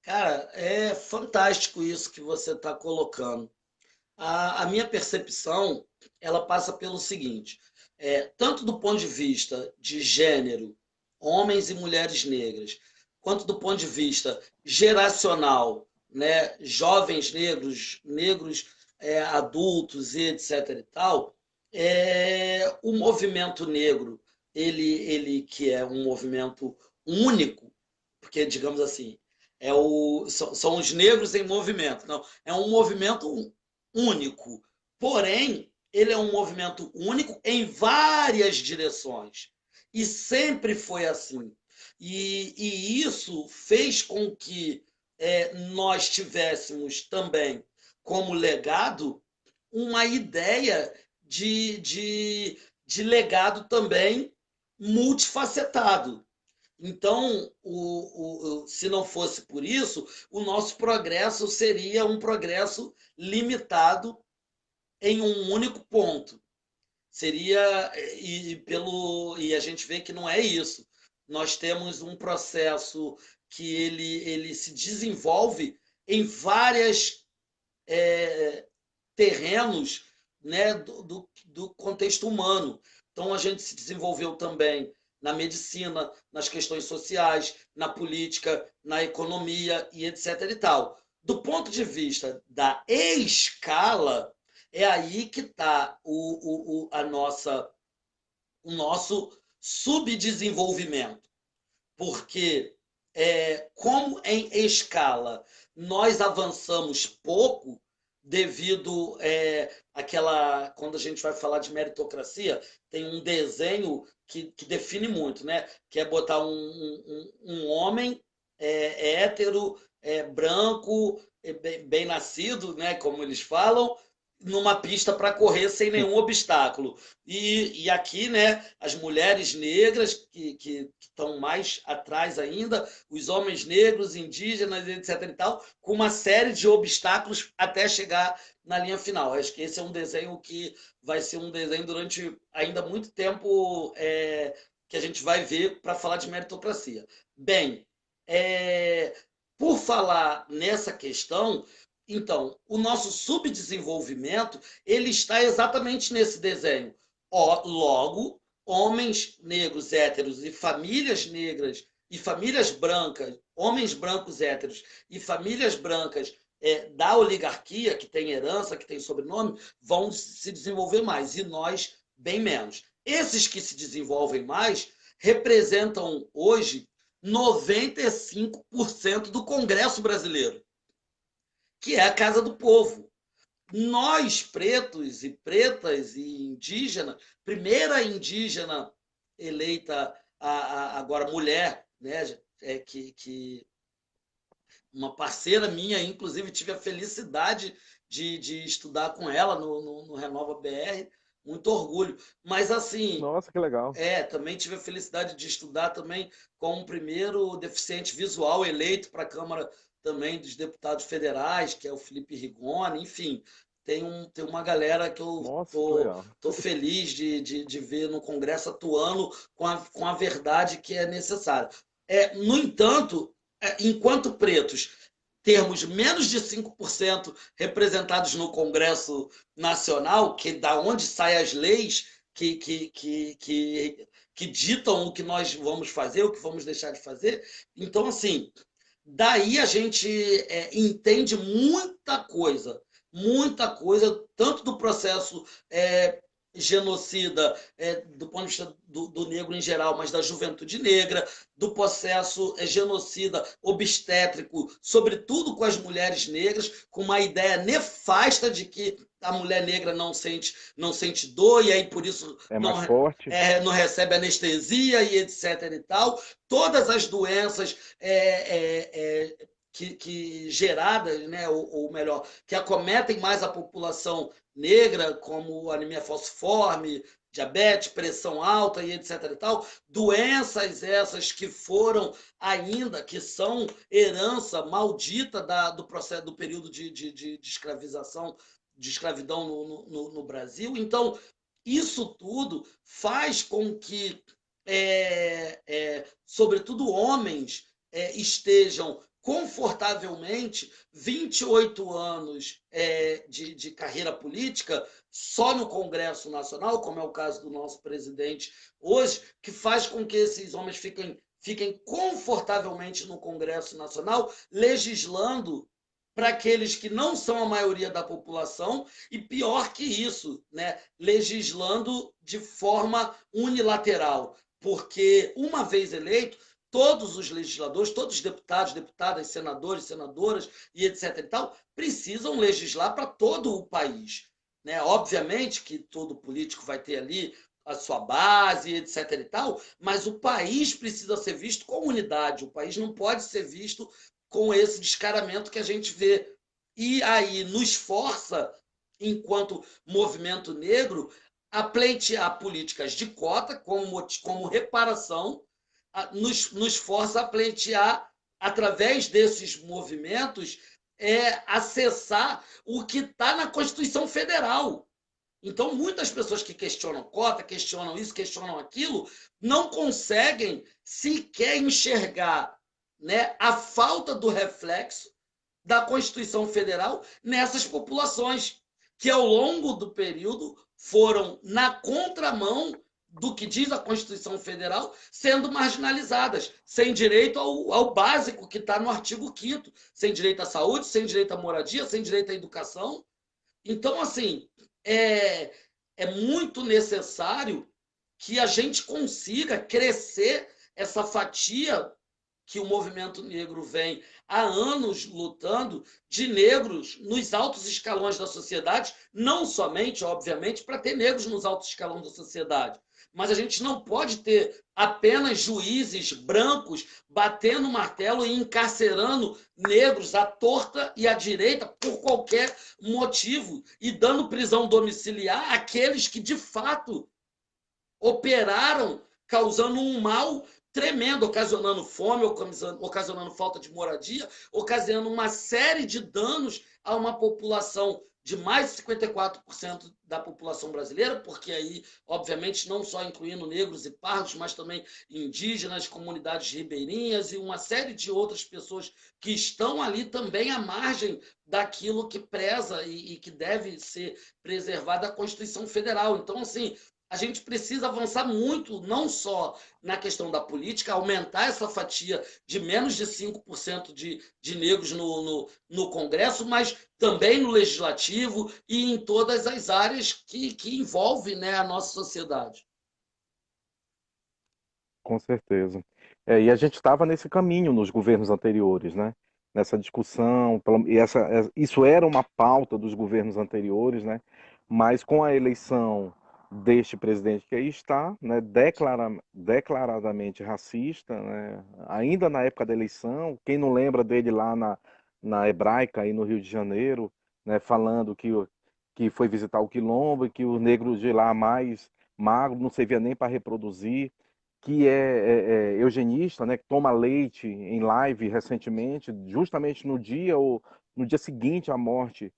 Cara, é fantástico isso que você está colocando. A minha percepção, ela passa pelo seguinte, tanto do ponto de vista de gênero, homens e mulheres negras, quanto do ponto de vista geracional, né, jovens negros, negros adultos e etc e tal, o movimento negro, ele que é um movimento único, porque, digamos assim, são os negros em movimento, não, é um movimento único. Porém, ele é um movimento único em várias direções. E sempre foi assim. E isso fez com que nós tivéssemos também como legado uma ideia de legado também multifacetado. Então, se não fosse por isso, o nosso progresso seria um progresso limitado em um único ponto. Seria e a gente vê que não é isso. Nós temos um processo que ele se desenvolve em várias terrenos, né, do contexto humano. Então a gente se desenvolveu também na medicina, nas questões sociais, na política, na economia e etc. e tal. Do ponto de vista da escala, é aí que está o nosso subdesenvolvimento. Porque, como em escala nós avançamos pouco, devido àquela. Quando a gente vai falar de meritocracia, tem um desenho que define muito, né? Que é botar um homem hétero, branco, bem nascido, né? Como eles falam, numa pista para correr sem nenhum obstáculo. E aqui, né, as mulheres negras, que estão mais atrás ainda, os homens negros, indígenas, etc. e tal, com uma série de obstáculos até chegar na linha final. Acho que esse é um desenho que vai ser um desenho durante ainda muito tempo que a gente vai ver para falar de meritocracia. Bem, por falar nessa questão, então, o nosso subdesenvolvimento ele está exatamente nesse desenho. Logo, homens negros héteros e famílias negras e famílias brancas, homens brancos héteros e famílias brancas da oligarquia, que tem herança, que tem sobrenome, vão se desenvolver mais, e nós bem menos. Esses que se desenvolvem mais representam hoje 95% do Congresso brasileiro, que é a Casa do Povo. Nós, pretos e pretas e indígenas, primeira indígena eleita, agora mulher, né, que uma parceira minha, inclusive tive a felicidade de estudar com ela no Renova BR, muito orgulho. Mas assim, Nossa, que legal. também tive a felicidade de estudar também com o primeiro deficiente visual eleito para a Câmara também dos Deputados Federais, que é o Felipe Rigoni, enfim, tem uma galera que eu Nossa, que legal. tô feliz de ver no Congresso atuando com a verdade que é necessária. No entanto, enquanto pretos termos menos de 5% representados no Congresso Nacional, que é da onde saem as leis que, que, que, que, que ditam o que nós vamos fazer, o que vamos deixar de fazer. Então, assim, daí a gente entende muita coisa, tanto do processo genocida do ponto de vista do negro em geral, mas da juventude negra, do processo genocida obstétrico, sobretudo com as mulheres negras, com uma ideia nefasta de que a mulher negra não sente dor e aí por isso É mais forte? não recebe anestesia e etc e tal. Todas as doenças que geradas, né, ou melhor, que acometem mais a população negra, como anemia falciforme, diabetes, pressão alta e etc e tal, doenças essas que foram ainda, que são herança maldita do processo do período de escravização, de escravidão no Brasil. Então, isso tudo faz com que, sobretudo, homens estejam confortavelmente 28 anos de carreira política só no Congresso Nacional, como é o caso do nosso presidente hoje, que faz com que esses homens fiquem confortavelmente no Congresso Nacional, legislando para aqueles que não são a maioria da população e, pior que isso, né, legislando de forma unilateral, porque uma vez eleito, todos os legisladores, todos os deputados, deputadas, senadores, senadoras e etc e tal, precisam legislar para todo o país, né? Obviamente que todo político vai ter ali a sua base, etc e tal, mas o país precisa ser visto com unidade, o país não pode ser visto com esse descaramento que a gente vê. E aí nos força, enquanto movimento negro, a pleitear políticas de cota como reparação, nos força a pleitear, através desses movimentos, acessar o que está na Constituição Federal. Então, muitas pessoas que questionam cota, questionam isso, questionam aquilo, não conseguem sequer enxergar, né, a falta do reflexo da Constituição Federal nessas populações, que ao longo do período foram na contramão do que diz a Constituição Federal, sendo marginalizadas, sem direito ao básico que está no artigo 5º, sem direito à saúde, sem direito à moradia, sem direito à educação. Então, assim, é, é muito necessário que a gente consiga crescer essa fatia que o movimento negro vem há anos lutando, de negros nos altos escalões da sociedade, não somente, obviamente, para ter negros nos altos escalões da sociedade, mas a gente não pode ter apenas juízes brancos batendo martelo e encarcerando negros à torta e à direita por qualquer motivo e dando prisão domiciliar àqueles que de fato operaram causando um mal tremendo, ocasionando fome, ocasionando falta de moradia, ocasionando uma série de danos a uma população de mais de 54% da população brasileira, porque aí, obviamente, não só incluindo negros e pardos, mas também indígenas, comunidades ribeirinhas e uma série de outras pessoas que estão ali também à margem daquilo que preza e que deve ser preservado a Constituição Federal. Então, assim, a gente precisa avançar muito, não só na questão da política, aumentar essa fatia de menos de 5% de negros no Congresso, mas também no Legislativo e em todas as áreas que envolvem, né, a nossa sociedade. Com certeza. E a gente estava nesse caminho nos governos anteriores, né? Nessa discussão, isso era uma pauta dos governos anteriores, né? Mas com a eleição deste presidente que aí está, né, declaradamente racista, né? Ainda na época da eleição, quem não lembra dele lá na Hebraica, aí no Rio de Janeiro, né, falando que foi visitar o Quilombo e que os negros de lá mais magros não servia nem para reproduzir, que é eugenista, né, que toma leite em live recentemente, justamente no dia ou no dia seguinte à morte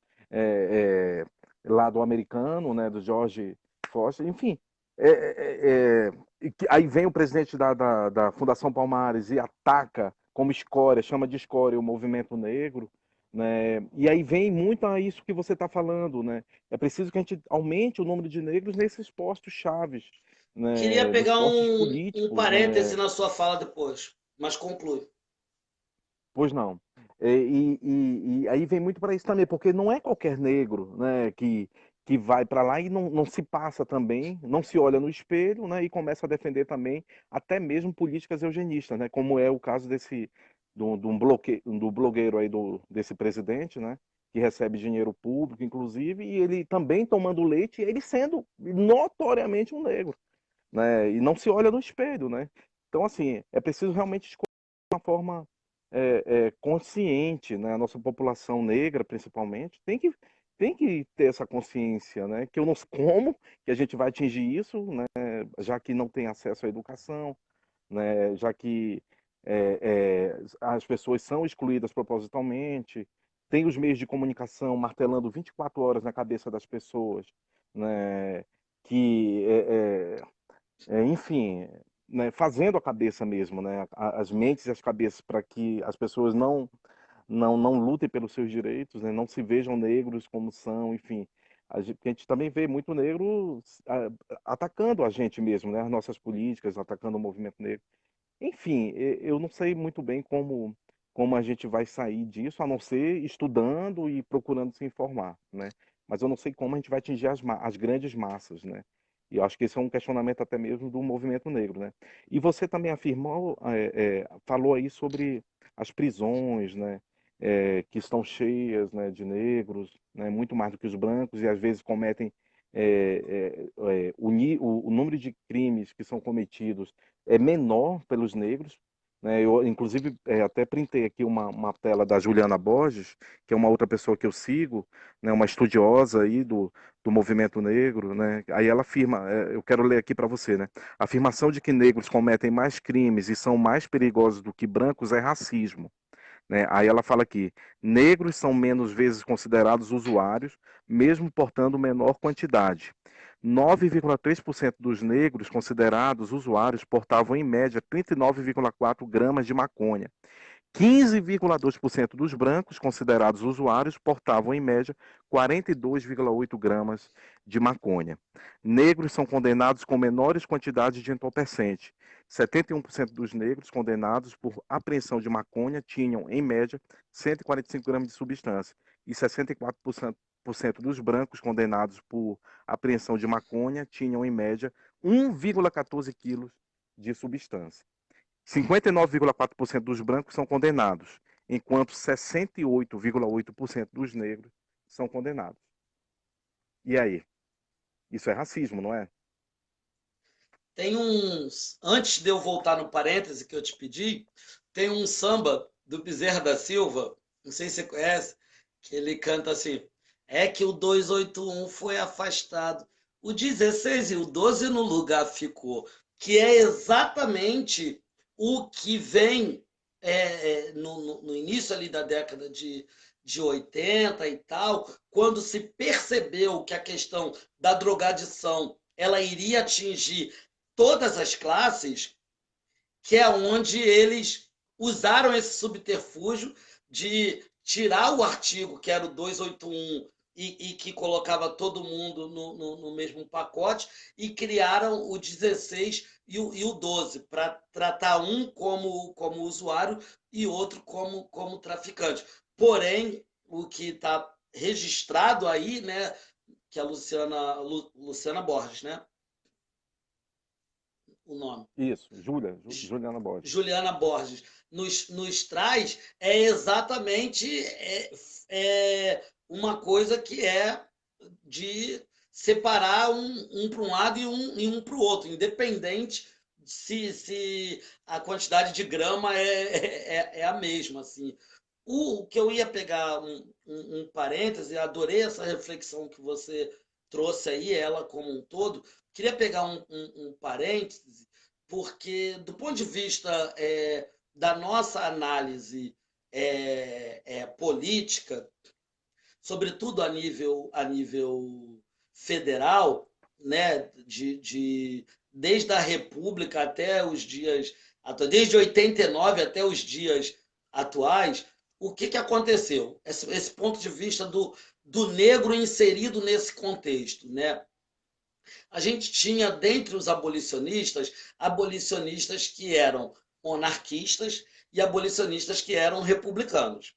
lá do americano, né, do George Foster, enfim. Aí vem o presidente da Fundação Palmares e ataca como escória, chama de escória o movimento negro, né? E aí vem muito a isso que você está falando, né? É preciso que a gente aumente o número de negros nesses postos chaves, Queria né? Nos pegar postos um políticos, parêntese né? na sua fala depois, mas conclui. Pois não. E aí vem muito para isso também, porque não é qualquer negro, né, que vai para lá e não se passa também, não se olha no espelho, né, e começa a defender também até mesmo políticas eugenistas, né, como é o caso do blogueiro aí desse presidente, né, que recebe dinheiro público, inclusive, e ele também tomando leite, ele sendo notoriamente um negro, né, e não se olha no espelho, né. Então, assim, é preciso realmente escolher uma forma consciente, né? A nossa população negra, principalmente, tem que ter essa consciência, né? Que eu não sei como que a gente vai atingir isso, né? Já que não tem acesso à educação, né? Já que as pessoas são excluídas propositalmente, tem os meios de comunicação martelando 24 horas na cabeça das pessoas, né? Que enfim, né, fazendo a cabeça mesmo, né, as mentes e as cabeças para que as pessoas não lutem pelos seus direitos, né, não se vejam negros como são, enfim. A gente também vê muito negro atacando a gente mesmo, né, as nossas políticas, atacando o movimento negro. Enfim, eu não sei muito bem como a gente vai sair disso, a não ser estudando e procurando se informar, né? Mas eu não sei como a gente vai atingir as grandes massas, né? E eu acho que esse é um questionamento até mesmo do movimento negro, né? E você também afirmou, falou aí sobre as prisões, né? Que estão cheias, né, de negros, né? Muito mais do que os brancos e às vezes cometem o número de crimes que são cometidos é menor pelos negros, né? Eu, inclusive, até printei aqui uma tela da Juliana Borges, que é uma outra pessoa que eu sigo, né? Uma estudiosa aí do movimento negro, né? Aí ela afirma, eu quero ler aqui para você, né? A afirmação de que negros cometem mais crimes e são mais perigosos do que brancos é racismo, né? Aí ela fala aqui: negros são menos vezes considerados usuários, mesmo portando menor quantidade. 9,3% dos negros considerados usuários portavam, em média, 39,4 gramas de maconha. 15,2% dos brancos considerados usuários portavam, em média, 42,8 gramas de maconha. Negros são condenados com menores quantidades de entorpecente. 71% dos negros condenados por apreensão de maconha tinham, em média, 145 gramas de substância. E 64% dos brancos condenados por apreensão de maconha tinham, em média, 1,14 quilos de substância. 59,4% dos brancos são condenados, enquanto 68,8% dos negros são condenados. E aí? Isso é racismo, não é? Tem uns. Antes de eu voltar no parêntese que eu te pedi, tem um samba do Bezerra da Silva, não sei se você conhece, que ele canta assim: é que o 281 foi afastado, o 16 e o 12 no lugar ficou. Que é exatamente o que vem no início ali da década de 80 e tal, quando se percebeu que a questão da drogadição ela iria atingir todas as classes, que é onde eles usaram esse subterfúgio de tirar o artigo que era o 281 e que colocava todo mundo no mesmo pacote e criaram o 16 e o 12 para tratar um como usuário e outro como traficante. Porém, o que está registrado aí, né, que é a Luciana Borges, né, o nome. Isso, Juliana Borges. Juliana Borges nos traz é exatamente uma coisa que é de separar um para um lado e um para o outro, independente se a quantidade de grama é a mesma. Assim. O que eu ia pegar um parêntese, adorei essa reflexão que você trouxe aí, ela como um todo. Queria pegar um parêntese, porque, do ponto de vista da nossa análise política, sobretudo a nível federal, né, desde a República até os dias, desde 89 até os dias atuais, o que aconteceu? Esse ponto de vista do negro inserido nesse contexto, né? A gente tinha, dentre os abolicionistas que eram monarquistas e abolicionistas que eram republicanos.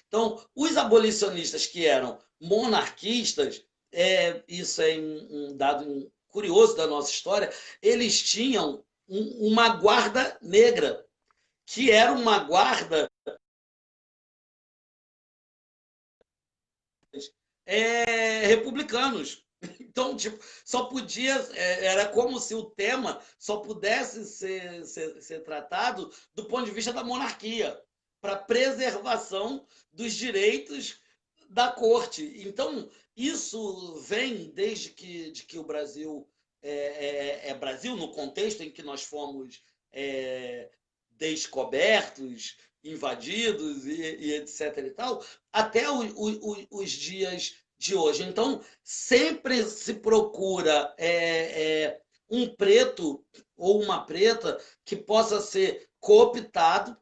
Então, os abolicionistas que eram monarquistas, isso é um dado curioso da nossa história, eles tinham uma guarda negra, que era uma guarda republicanos. Então, tipo, só podia. Era como se o tema só pudesse ser tratado do ponto de vista da monarquia, para preservação dos direitos da corte. Então, isso vem desde que o Brasil é Brasil, no contexto em que nós fomos descobertos, invadidos e etc. e tal, até os dias de hoje. Então, sempre se procura um preto ou uma preta que possa ser cooptado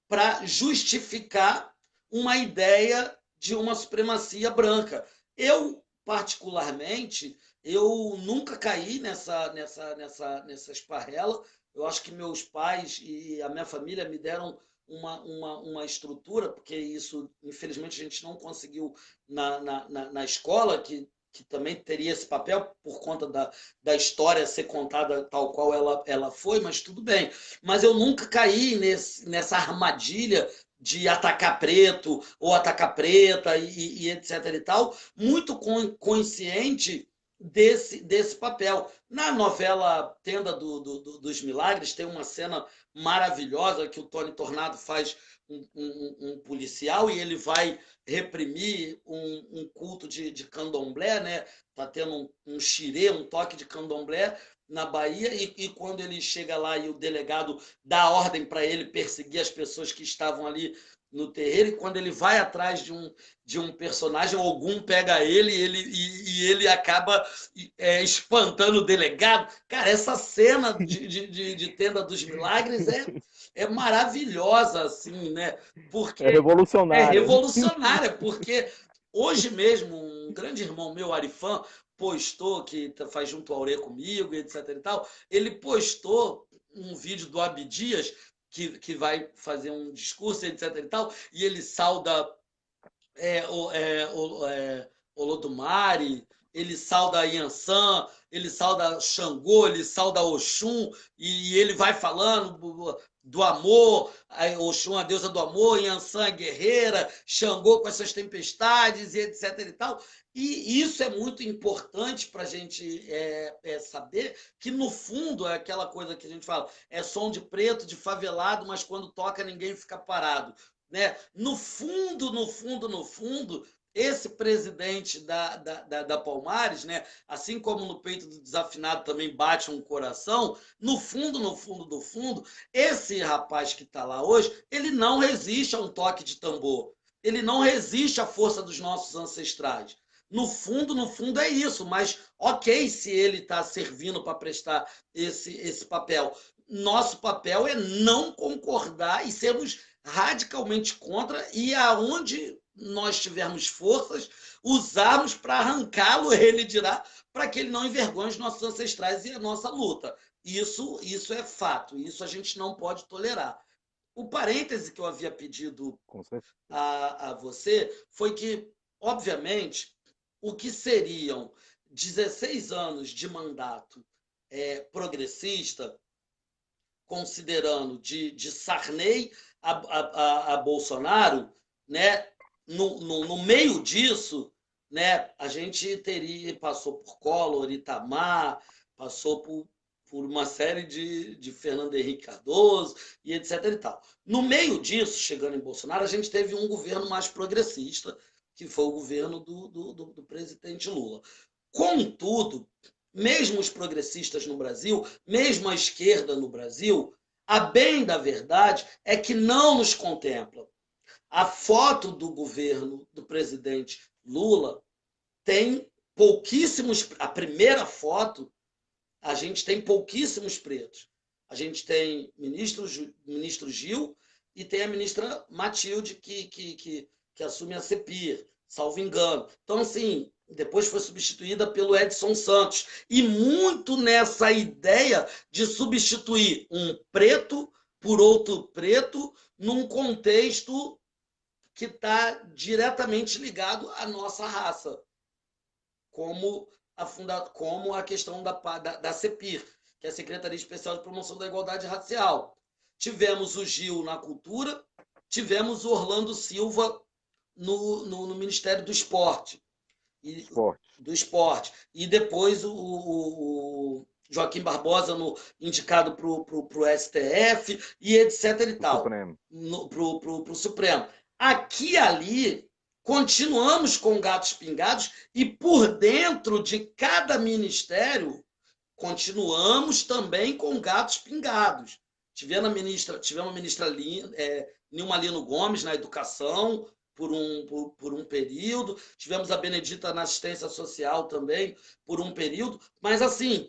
para justificar uma ideia de uma supremacia branca. Eu, particularmente, eu nunca caí nessa esparrela. Eu acho que meus pais e a minha família me deram uma estrutura, porque isso, infelizmente, a gente não conseguiu na escola, que também teria esse papel por conta da história ser contada tal qual ela foi, mas tudo bem. Mas eu nunca caí nessa armadilha de atacar preto ou atacar preta e etc e tal, muito consciente desse papel. Na novela Tenda dos Milagres tem uma cena maravilhosa que o Tony Tornado faz um policial e ele vai reprimir um culto de candomblé, né? Tá tendo um xirê, um toque de candomblé na Bahia, e quando ele chega lá e o delegado dá ordem para ele perseguir as pessoas que estavam ali no terreiro, e quando ele vai atrás de um personagem, algum pega e ele acaba espantando o delegado. Cara, essa cena de Tenda dos Milagres é maravilhosa, assim, né? É Porque é revolucionária. revolucionária, porque hoje mesmo um grande irmão meu, Arifan, postou, que faz junto ao Aurê comigo, etc e tal, ele postou um vídeo do Abdias, que vai fazer um discurso, etc e tal, e ele sauda é, o, é, o, é, Olodumare, ele sauda Yansan, ele sauda Xangô, ele sauda Oxum, e ele vai falando do amor, Oxum, a deusa do amor, Yansan, a guerreira, Xangô com essas tempestades, e etc. e tal. E isso é muito importante para a gente saber que, no fundo, é aquela coisa que a gente fala, é som de preto, de favelado, mas quando toca ninguém fica parado. Né? No fundo, no fundo, no fundo, esse presidente da Palmares, né, assim como no peito do desafinado também bate um coração, no fundo, no fundo, no fundo, esse rapaz que está lá hoje, ele não resiste a um toque de tambor. Ele não resiste à força dos nossos ancestrais. No fundo é isso, mas ok se ele está servindo para prestar esse papel. Nosso papel é não concordar e sermos radicalmente contra, e aonde nós tivermos forças, usarmos para arrancá-lo, ele dirá, para que ele não envergonhe os nossos ancestrais e a nossa luta. Isso é fato, isso a gente não pode tolerar. O parêntese que eu havia pedido Com certeza. a você foi que, obviamente, o que seriam 16 anos de mandato progressista, considerando de Sarney a Bolsonaro, né? No meio disso, né? A gente passou por Collor, Itamar, passou por uma série de Fernando Henrique Cardoso e etc. e tal. No meio disso, chegando em Bolsonaro, a gente teve um governo mais progressista, que foi o governo do presidente Lula. Contudo, mesmo os progressistas no Brasil, mesmo a esquerda no Brasil, a bem da verdade é que não nos contemplam. A foto do governo do presidente Lula tem pouquíssimos. A primeira foto, a gente tem pouquíssimos pretos. A gente tem ministro Gil e tem a ministra Matilde, que assume a CEPIR, salvo engano. Então, assim, depois foi substituída pelo Edson Santos. E muito nessa ideia de substituir um preto por outro preto num contexto que está diretamente ligado à nossa raça, como a questão da CEPIR, que é a Secretaria Especial de Promoção da Igualdade Racial. Tivemos o Gil na cultura, tivemos o Orlando Silva no Ministério do Esporte. Do esporte. E depois o Joaquim Barbosa indicado para o STF e etc. e tal. Para o Supremo. Aqui e ali, continuamos com gatos pingados e por dentro de cada ministério, continuamos também com gatos pingados. Tivemos a ministra Nilma Lino Gomes na educação, por um período, tivemos a Benedita na assistência social também, por um período, mas assim,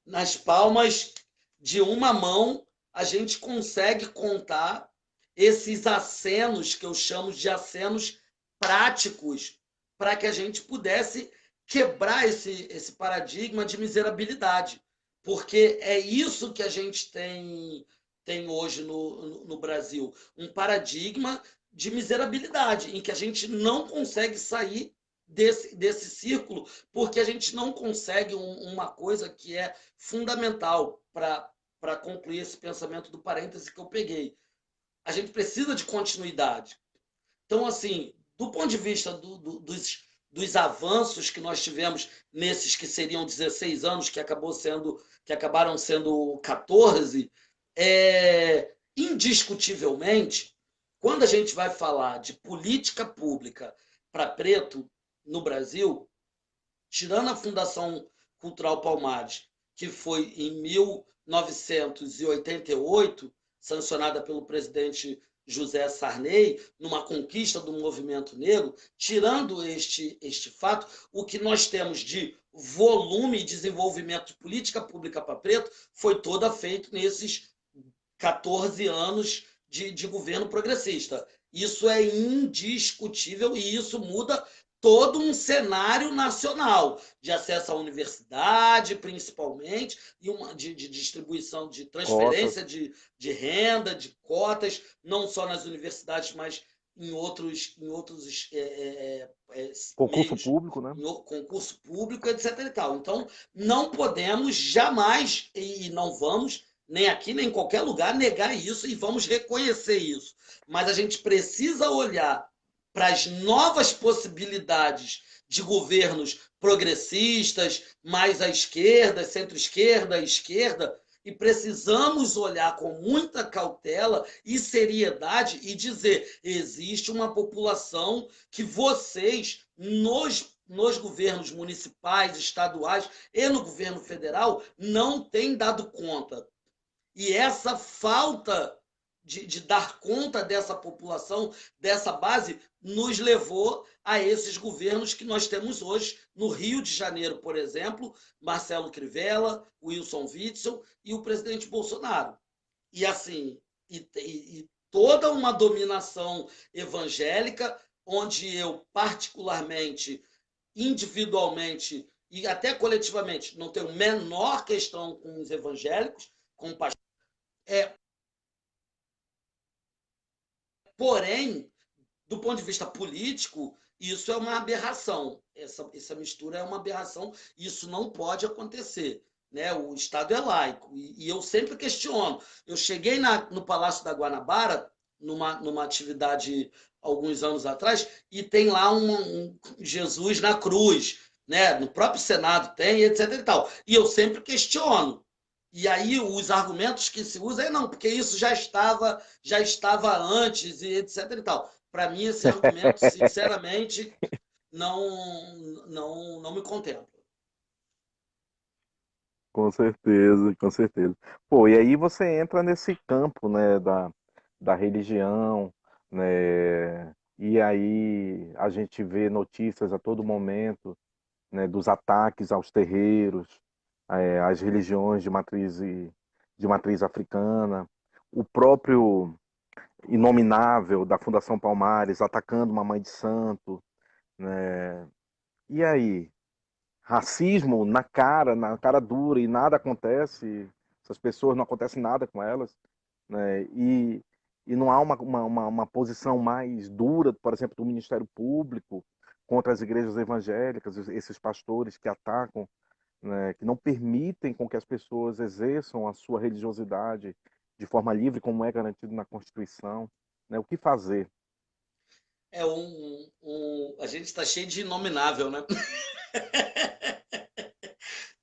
nas palmas de uma mão, a gente consegue contar esses acenos, que eu chamo de acenos práticos, para que a gente pudesse quebrar esse paradigma de miserabilidade. Porque é isso que a gente tem hoje no Brasil, um paradigma de miserabilidade, em que a gente não consegue sair desse círculo, porque a gente não consegue uma coisa que é fundamental para concluir esse pensamento do parêntese que eu peguei. A gente precisa de continuidade. Então, assim, do ponto de vista dos avanços que nós tivemos nesses que seriam 16 anos, que acabaram sendo 14, indiscutivelmente, quando a gente vai falar de política pública para preto no Brasil, tirando a Fundação Cultural Palmares, que foi em 1988, sancionada pelo presidente José Sarney, numa conquista do movimento negro, tirando este fato, o que nós temos de volume e desenvolvimento de política pública para preto foi toda feito nesses 14 anos de governo progressista. Isso é indiscutível e isso muda todo um cenário nacional de acesso à universidade, principalmente, e de distribuição, de transferência de renda, de cotas, não só nas universidades, mas em outros concurso meios, público, né? Concurso público, etc. E tal. Então, não podemos jamais, e não vamos, nem aqui, nem em qualquer lugar, negar isso e vamos reconhecer isso. Mas a gente precisa olhar para as novas possibilidades de governos progressistas, mais à esquerda, centro-esquerda, esquerda, e precisamos olhar com muita cautela e seriedade e dizer: existe uma população que vocês, nos governos municipais, estaduais e no governo federal, não têm dado conta. E essa falta de dar conta dessa população, dessa base, nos levou a esses governos que nós temos hoje, no Rio de Janeiro, por exemplo, Marcelo Crivella, Wilson Witzel e o presidente Bolsonaro. E assim, e toda uma dominação evangélica, onde eu, particularmente, individualmente e até coletivamente, não tenho menor questão com os evangélicos, com pastores. Porém, do ponto de vista político, isso é uma aberração. Essa mistura é uma aberração. Isso não pode acontecer. Né? O Estado é laico. E eu sempre questiono. Eu cheguei no Palácio da Guanabara, numa atividade alguns anos atrás, e tem lá um Jesus na cruz. né? No próprio Senado tem, etc. e tal. E eu sempre questiono. E aí os argumentos que se usam é não, porque isso já estava antes e etc. e tal. Para mim, esse argumento, sinceramente, não me contempla. Com certeza, com certeza. Pô, e aí você entra nesse campo, né, da religião, né, e aí a gente vê notícias a todo momento, né, dos ataques aos terreiros, às religiões de matriz africana, o próprio Inominável da Fundação Palmares atacando uma mãe de santo, né? E aí, racismo na cara dura e nada acontece, essas pessoas não acontece nada com elas, né? E não há uma posição mais dura, por exemplo, do Ministério Público contra as igrejas evangélicas, esses pastores que atacam, né, que não permitem com que as pessoas exerçam a sua religiosidade de forma livre, como é garantido na Constituição, né? O que fazer? A gente está cheio de inominável, né?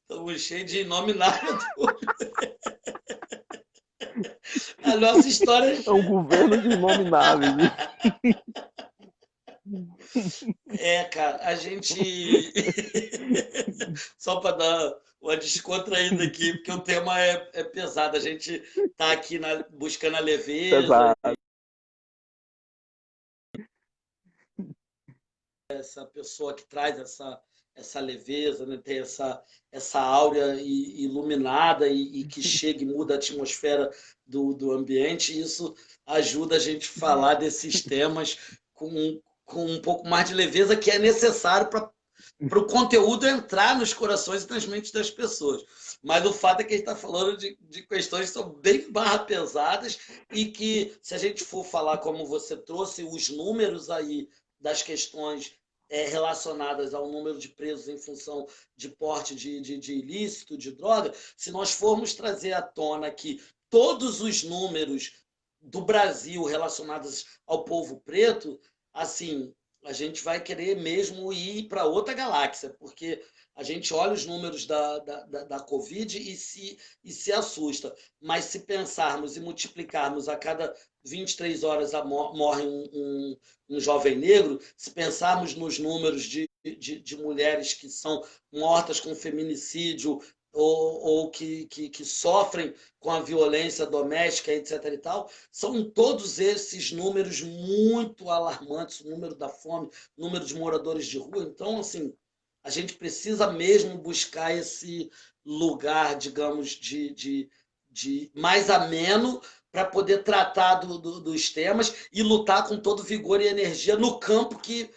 Estamos cheios de inominável. A nossa história. É um governo de inomináveis. Cara, a gente. Só para dar uma descontraída aqui, porque o tema é pesado. A gente está aqui buscando a leveza, Pesado. essa pessoa que traz essa leveza, né? Tem essa áurea iluminada e que chega e muda a atmosfera do ambiente. E isso ajuda a gente a falar desses temas com um pouco mais de leveza que é necessário para o conteúdo entrar nos corações e nas mentes das pessoas. Mas o fato é que a gente está falando de questões que são bem barra pesadas e que, se a gente for falar como você trouxe, os números aí das questões relacionadas ao número de presos em função de porte de ilícito, de droga, se nós formos trazer à tona aqui todos os números do Brasil relacionados ao povo preto, assim, a gente vai querer mesmo ir para outra galáxia, porque a gente olha os números da Covid e se assusta. Mas se pensarmos e multiplicarmos a cada 23 horas morre um jovem negro, se pensarmos nos números de mulheres que são mortas com feminicídio ou que sofrem com a violência doméstica, etc. e tal, são todos esses números muito alarmantes, o número da fome, o número de moradores de rua. Então, assim, a gente precisa mesmo buscar esse lugar, digamos, de mais ameno para poder tratar dos temas e lutar com todo vigor e energia no campo que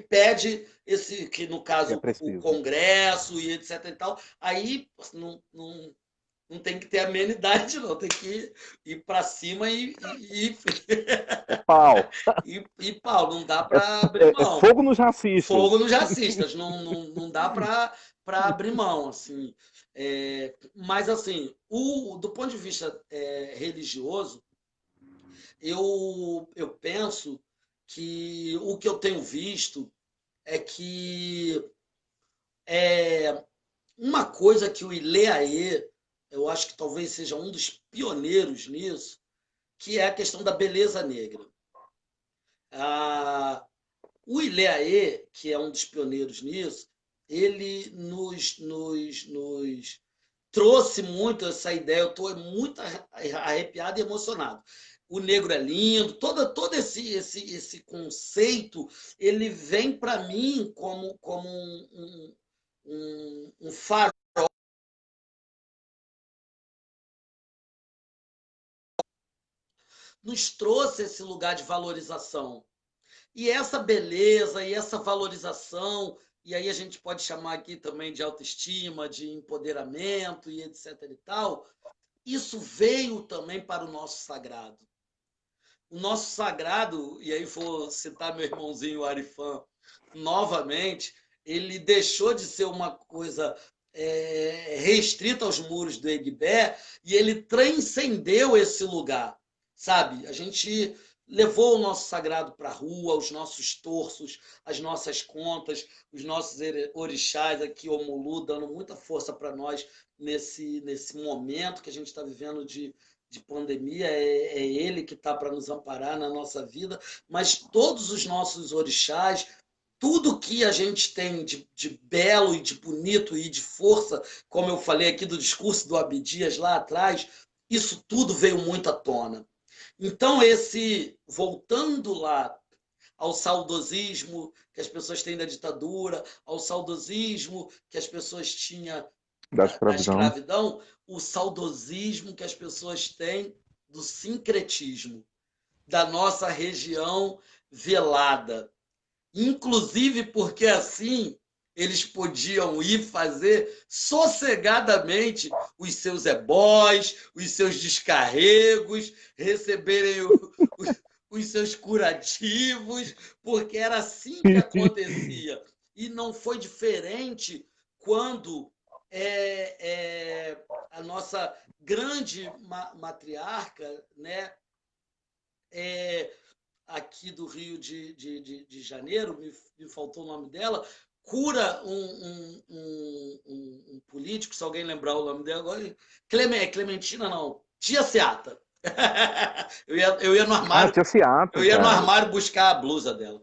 pede esse, que no Que é caso o preciso. Congresso e etc e tal, aí não tem que ter amenidade, não, tem que ir para cima É pau. e pau, não dá É, para abrir é mão. fogo nos racistas. Fogo nos racistas, não dá para abrir mão, assim. Mas, assim, do ponto de vista religioso, eu penso que o que eu tenho visto é que é uma coisa que o Ileaê, eu acho que talvez seja um dos pioneiros nisso, que é a questão da beleza negra. Ah, o Ileaê, que é um dos pioneiros nisso, ele nos trouxe muito essa ideia. Eu estou muito arrepiado e emocionado. O negro é lindo, todo esse conceito, ele vem para mim como um farol. Nos trouxe esse lugar de valorização. E essa beleza e essa valorização, e aí a gente pode chamar aqui também de autoestima, de empoderamento e etc e tal, isso veio também para o nosso sagrado. O nosso sagrado, e aí vou citar meu irmãozinho Arifan novamente, ele deixou de ser uma coisa restrita aos muros do Egbé e ele transcendeu esse lugar, sabe? A gente levou o nosso sagrado para a rua, os nossos torços, as nossas contas, os nossos orixás aqui, Omulu, dando muita força para nós nesse momento que a gente está vivendo de pandemia. É ele que está para nos amparar na nossa vida, mas todos os nossos orixás, tudo que a gente tem de belo e de bonito e de força, como eu falei aqui do discurso do Abdias lá atrás, isso tudo veio muito à tona. Então, voltando lá ao saudosismo que as pessoas têm da ditadura, ao saudosismo que as pessoas tinham Da da escravidão. escravidão, o saudosismo que as pessoas têm do sincretismo, da nossa região velada. Inclusive porque assim eles podiam ir fazer sossegadamente os seus ebós, os seus descarregos, receberem os seus curativos, porque era assim que acontecia. E não foi diferente quando a nossa grande matriarca, né, aqui do Rio de Janeiro, me faltou o nome dela, cura um político, se alguém lembrar o nome dela agora, Clementina não, Tia Seata. eu ia no Ah, armário, tinha eu Seattle, ia no cara. armário buscar a blusa dela.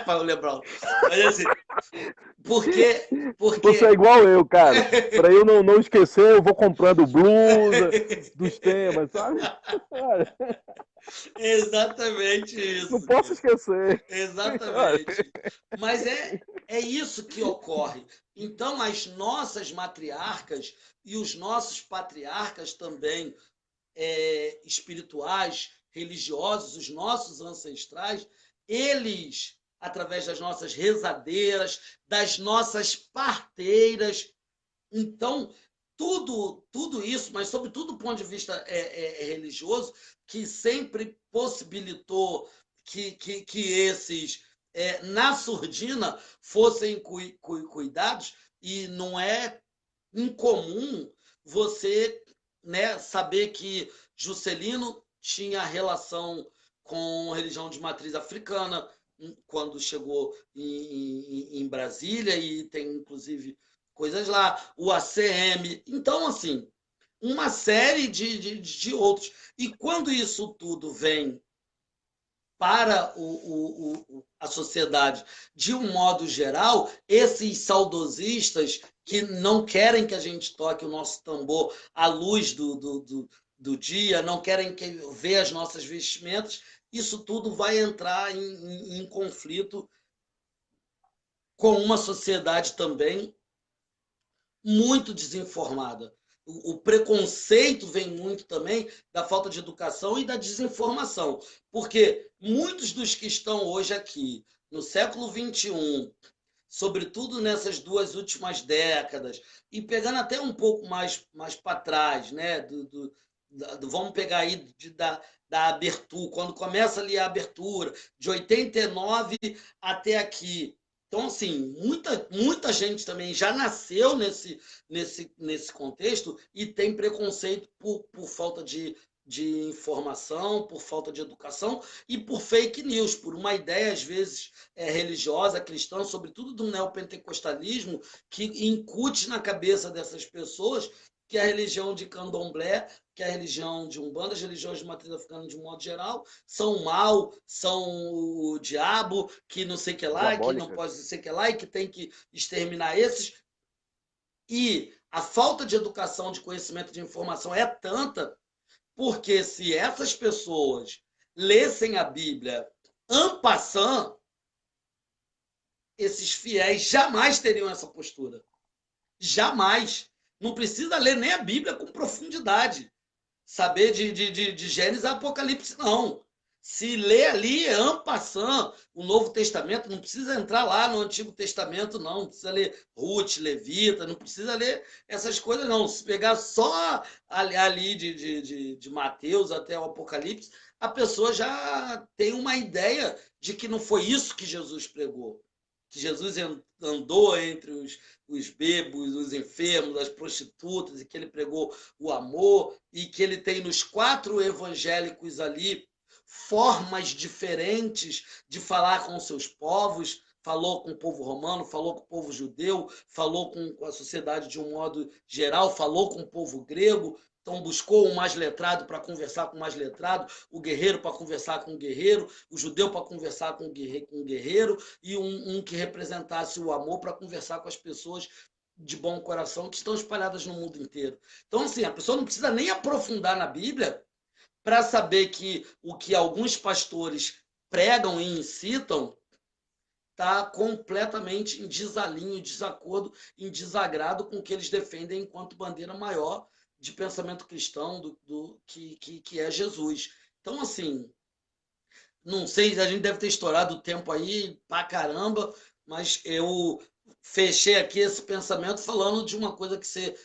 Para eu lembrar. Mas assim, porque, Você é porque igual eu, cara. Para eu não esquecer, eu vou comprando blusa dos temas, sabe? exatamente Não isso, posso cara. esquecer. Exatamente. Mas é isso que ocorre. Então, as nossas matriarcas e os nossos patriarcas também, espirituais, religiosos, os nossos ancestrais, eles, através das nossas rezadeiras, das nossas parteiras, então, tudo isso, mas sobretudo do ponto de vista religioso, que sempre possibilitou que esses, na surdina, fossem cuidados, e não é incomum você, né, saber que Juscelino tinha relação com religião de matriz africana quando chegou em Brasília, e tem inclusive coisas lá, o ACM. Então, assim, uma série de outros. E quando isso tudo vem para a sociedade de um modo geral, esses saudosistas que não querem que a gente toque o nosso tambor à luz do dia, não querem ver as nossas vestimentas, isso tudo vai entrar em conflito com uma sociedade também muito desinformada. O preconceito vem muito também da falta de educação e da desinformação, porque muitos dos que estão hoje aqui, no século XXI, sobretudo nessas 2 últimas décadas, e pegando até um pouco mais para trás, né? Vamos pegar aí da abertura, quando começa ali a abertura, de 89 até aqui. Então, assim, muita gente também já nasceu nesse contexto e tem preconceito por falta de informação, por falta de educação e por fake news, por uma ideia, às vezes, religiosa, cristã, sobretudo do neopentecostalismo, que incute na cabeça dessas pessoas que a religião de candomblé, que a religião de umbanda, as religiões de matriz africana de um modo geral, são mal, são o diabo, que não sei o que lá, que não Diabólicas. pode ser que lá, e que tem que exterminar esses. E a falta de educação, de conhecimento, de informação é tanta, porque se essas pessoas lessem a Bíblia en passant, esses fiéis jamais teriam essa postura. Jamais. Não precisa ler nem a Bíblia com profundidade. Saber de Gênesis a Apocalipse, não. Se lê ali, en passant, o Novo Testamento, não precisa entrar lá no Antigo Testamento, não precisa ler Ruth, Levita, não precisa ler essas coisas, não. Se pegar só ali de Mateus até o Apocalipse, a pessoa já tem uma ideia de que não foi isso que Jesus pregou. Que Jesus andou entre os bêbados, os enfermos, as prostitutas, e que ele pregou o amor, e que ele tem nos 4 evangélicos ali formas diferentes de falar com seus povos, falou com o povo romano, falou com o povo judeu, falou com a sociedade de um modo geral, falou com o povo grego, então buscou um mais letrado para conversar com o mais letrado, o guerreiro para conversar com o guerreiro, o judeu para conversar com o guerreiro, e um que representasse o amor para conversar com as pessoas de bom coração que estão espalhadas no mundo inteiro. Então, assim, a pessoa não precisa nem aprofundar na Bíblia para saber que o que alguns pastores pregam e incitam está completamente em desalinho, desacordo, em desagrado com o que eles defendem enquanto bandeira maior de pensamento cristão que é Jesus. Então, assim, não sei, a gente deve ter estourado o tempo aí pra caramba, mas eu fechei aqui esse pensamento falando de uma coisa que você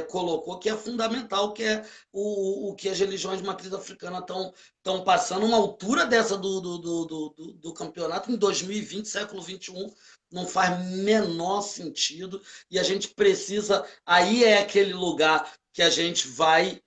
colocou que é fundamental, que é o que as religiões de matriz africana estão passando. Uma altura dessa do campeonato em 2020, século XXI, não faz menor sentido. E a gente precisa. Aí é aquele lugar que a gente vai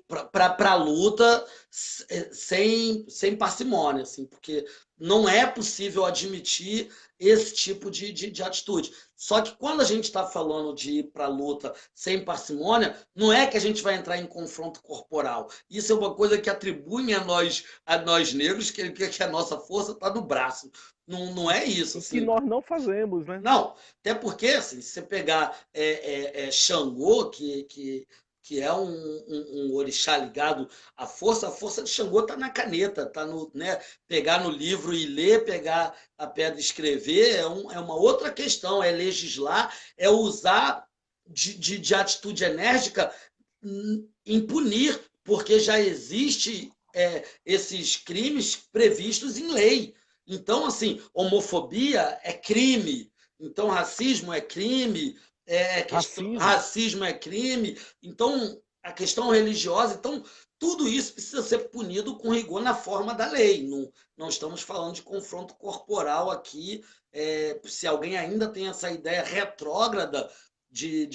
para a luta sem parcimônia, assim, porque não é possível admitir esse tipo de atitude. Só que quando a gente está falando de ir para a luta sem parcimônia, não é que a gente vai entrar em confronto corporal. Isso é uma coisa que atribuem a nós negros, que a nossa força está no braço. Não, não é isso, O que assim. nós não fazemos, né? Não, até porque, assim, se você pegar Xangô, que é um orixá ligado à força, a força de Xangô está na caneta, está no, né, pegar no livro e ler, pegar a pedra e escrever, é uma outra questão, é legislar, é usar de atitude enérgica em punir, porque já existe esses crimes previstos em lei. Então, assim, homofobia é crime, então racismo é crime, Racismo. racismo é crime, então a questão religiosa, então tudo isso precisa ser punido com rigor na forma da lei. Não, não estamos falando de confronto corporal aqui. Se alguém ainda tem essa ideia retrógrada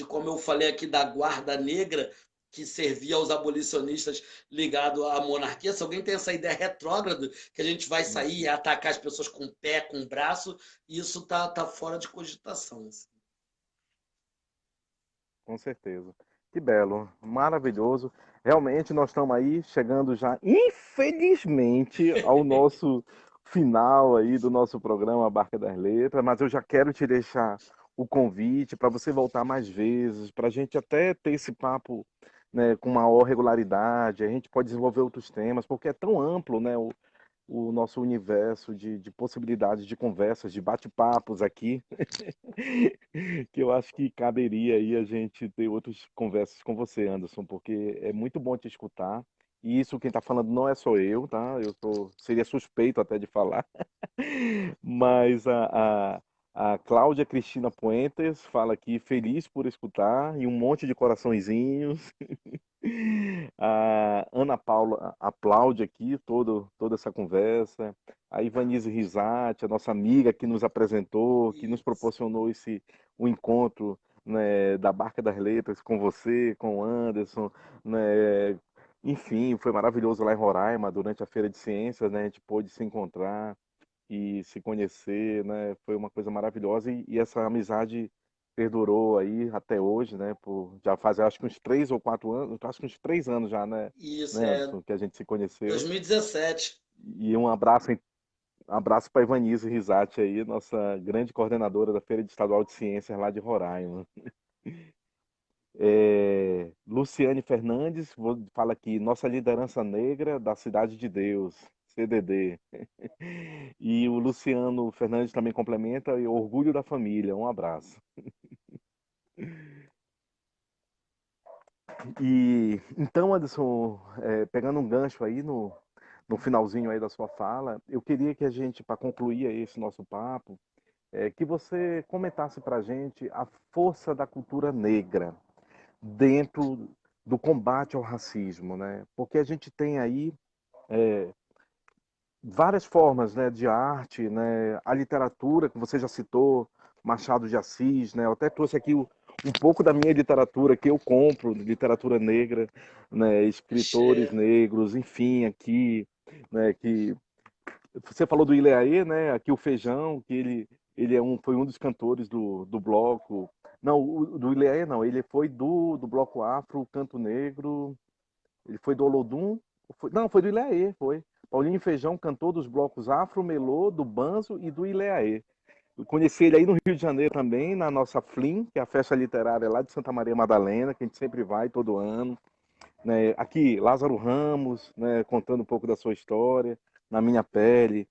como eu falei aqui, da guarda negra que servia aos abolicionistas ligado à monarquia, se alguém tem essa ideia retrógrada que a gente vai sair e atacar as pessoas com o pé, com o braço, isso tá fora de cogitação. Assim. Com certeza. Que belo, maravilhoso. Realmente nós estamos aí chegando já, infelizmente, ao nosso final aí do nosso programa Barca das Letras, mas eu já quero te deixar o convite para você voltar mais vezes, para a gente até ter esse papo, né, com maior regularidade, a gente pode desenvolver outros temas, porque é tão amplo, né, o nosso universo de possibilidades de conversas, de bate-papos aqui, que eu acho que caberia aí a gente ter outras conversas com você, Anderson, porque é muito bom te escutar. E isso quem está falando não é só eu, tá? Seria suspeito até de falar, mas a Cláudia Cristina Puentes fala aqui feliz por escutar e um monte de coraçõezinhos. A Ana Paula aplaude aqui toda essa conversa. A Ivanise Risati, a nossa amiga que nos apresentou, que nos Isso. proporcionou o encontro, né, da Barca das Letras com você, com o Anderson, né? Enfim, foi maravilhoso lá em Roraima, durante a Feira de Ciências, né? A gente pôde se encontrar e se conhecer, né? Foi uma coisa maravilhosa e essa amizade perdurou aí até hoje, né? Já faz, acho que uns 3 ou 4 anos, acho que uns 3 anos já, né? Isso, Né, Anderson, que a gente se conheceu. 2017. E um abraço para Ivanise Risati aí, nossa grande coordenadora da Feira Estadual de Ciências lá de Roraima. Luciane Fernandes fala aqui, nossa liderança negra da Cidade de Deus, CDD. E o Luciano Fernandes também complementa, e orgulho da família, um abraço. E então, Anderson, pegando um gancho aí no finalzinho aí da sua fala, eu queria que a gente, para concluir aí esse nosso papo, que você comentasse para a gente a força da cultura negra dentro do combate ao racismo, né? Porque a gente tem aí várias formas, né, de arte, né? A literatura que você já citou, Machado de Assis, né? Eu até trouxe aqui um pouco da minha literatura que eu compro, literatura negra, né? Escritores Axé. negros, enfim, aqui. né, que você falou do Ileaê, né? Aqui o Feijão, que ele foi um dos cantores do bloco. Não, do Ileaê não, ele foi do bloco Afro, Canto Negro, ele foi do Olodum, não, foi do Ileaê, foi. Paulinho Feijão, cantor dos blocos Afro, Melô, do Banzo e do Ileaê. Eu conheci ele aí no Rio de Janeiro também, na nossa FLIM, que é a festa literária lá de Santa Maria Madalena, que a gente sempre vai todo ano, né? Aqui, Lázaro Ramos, né, contando um pouco da sua história, Na Minha Pele,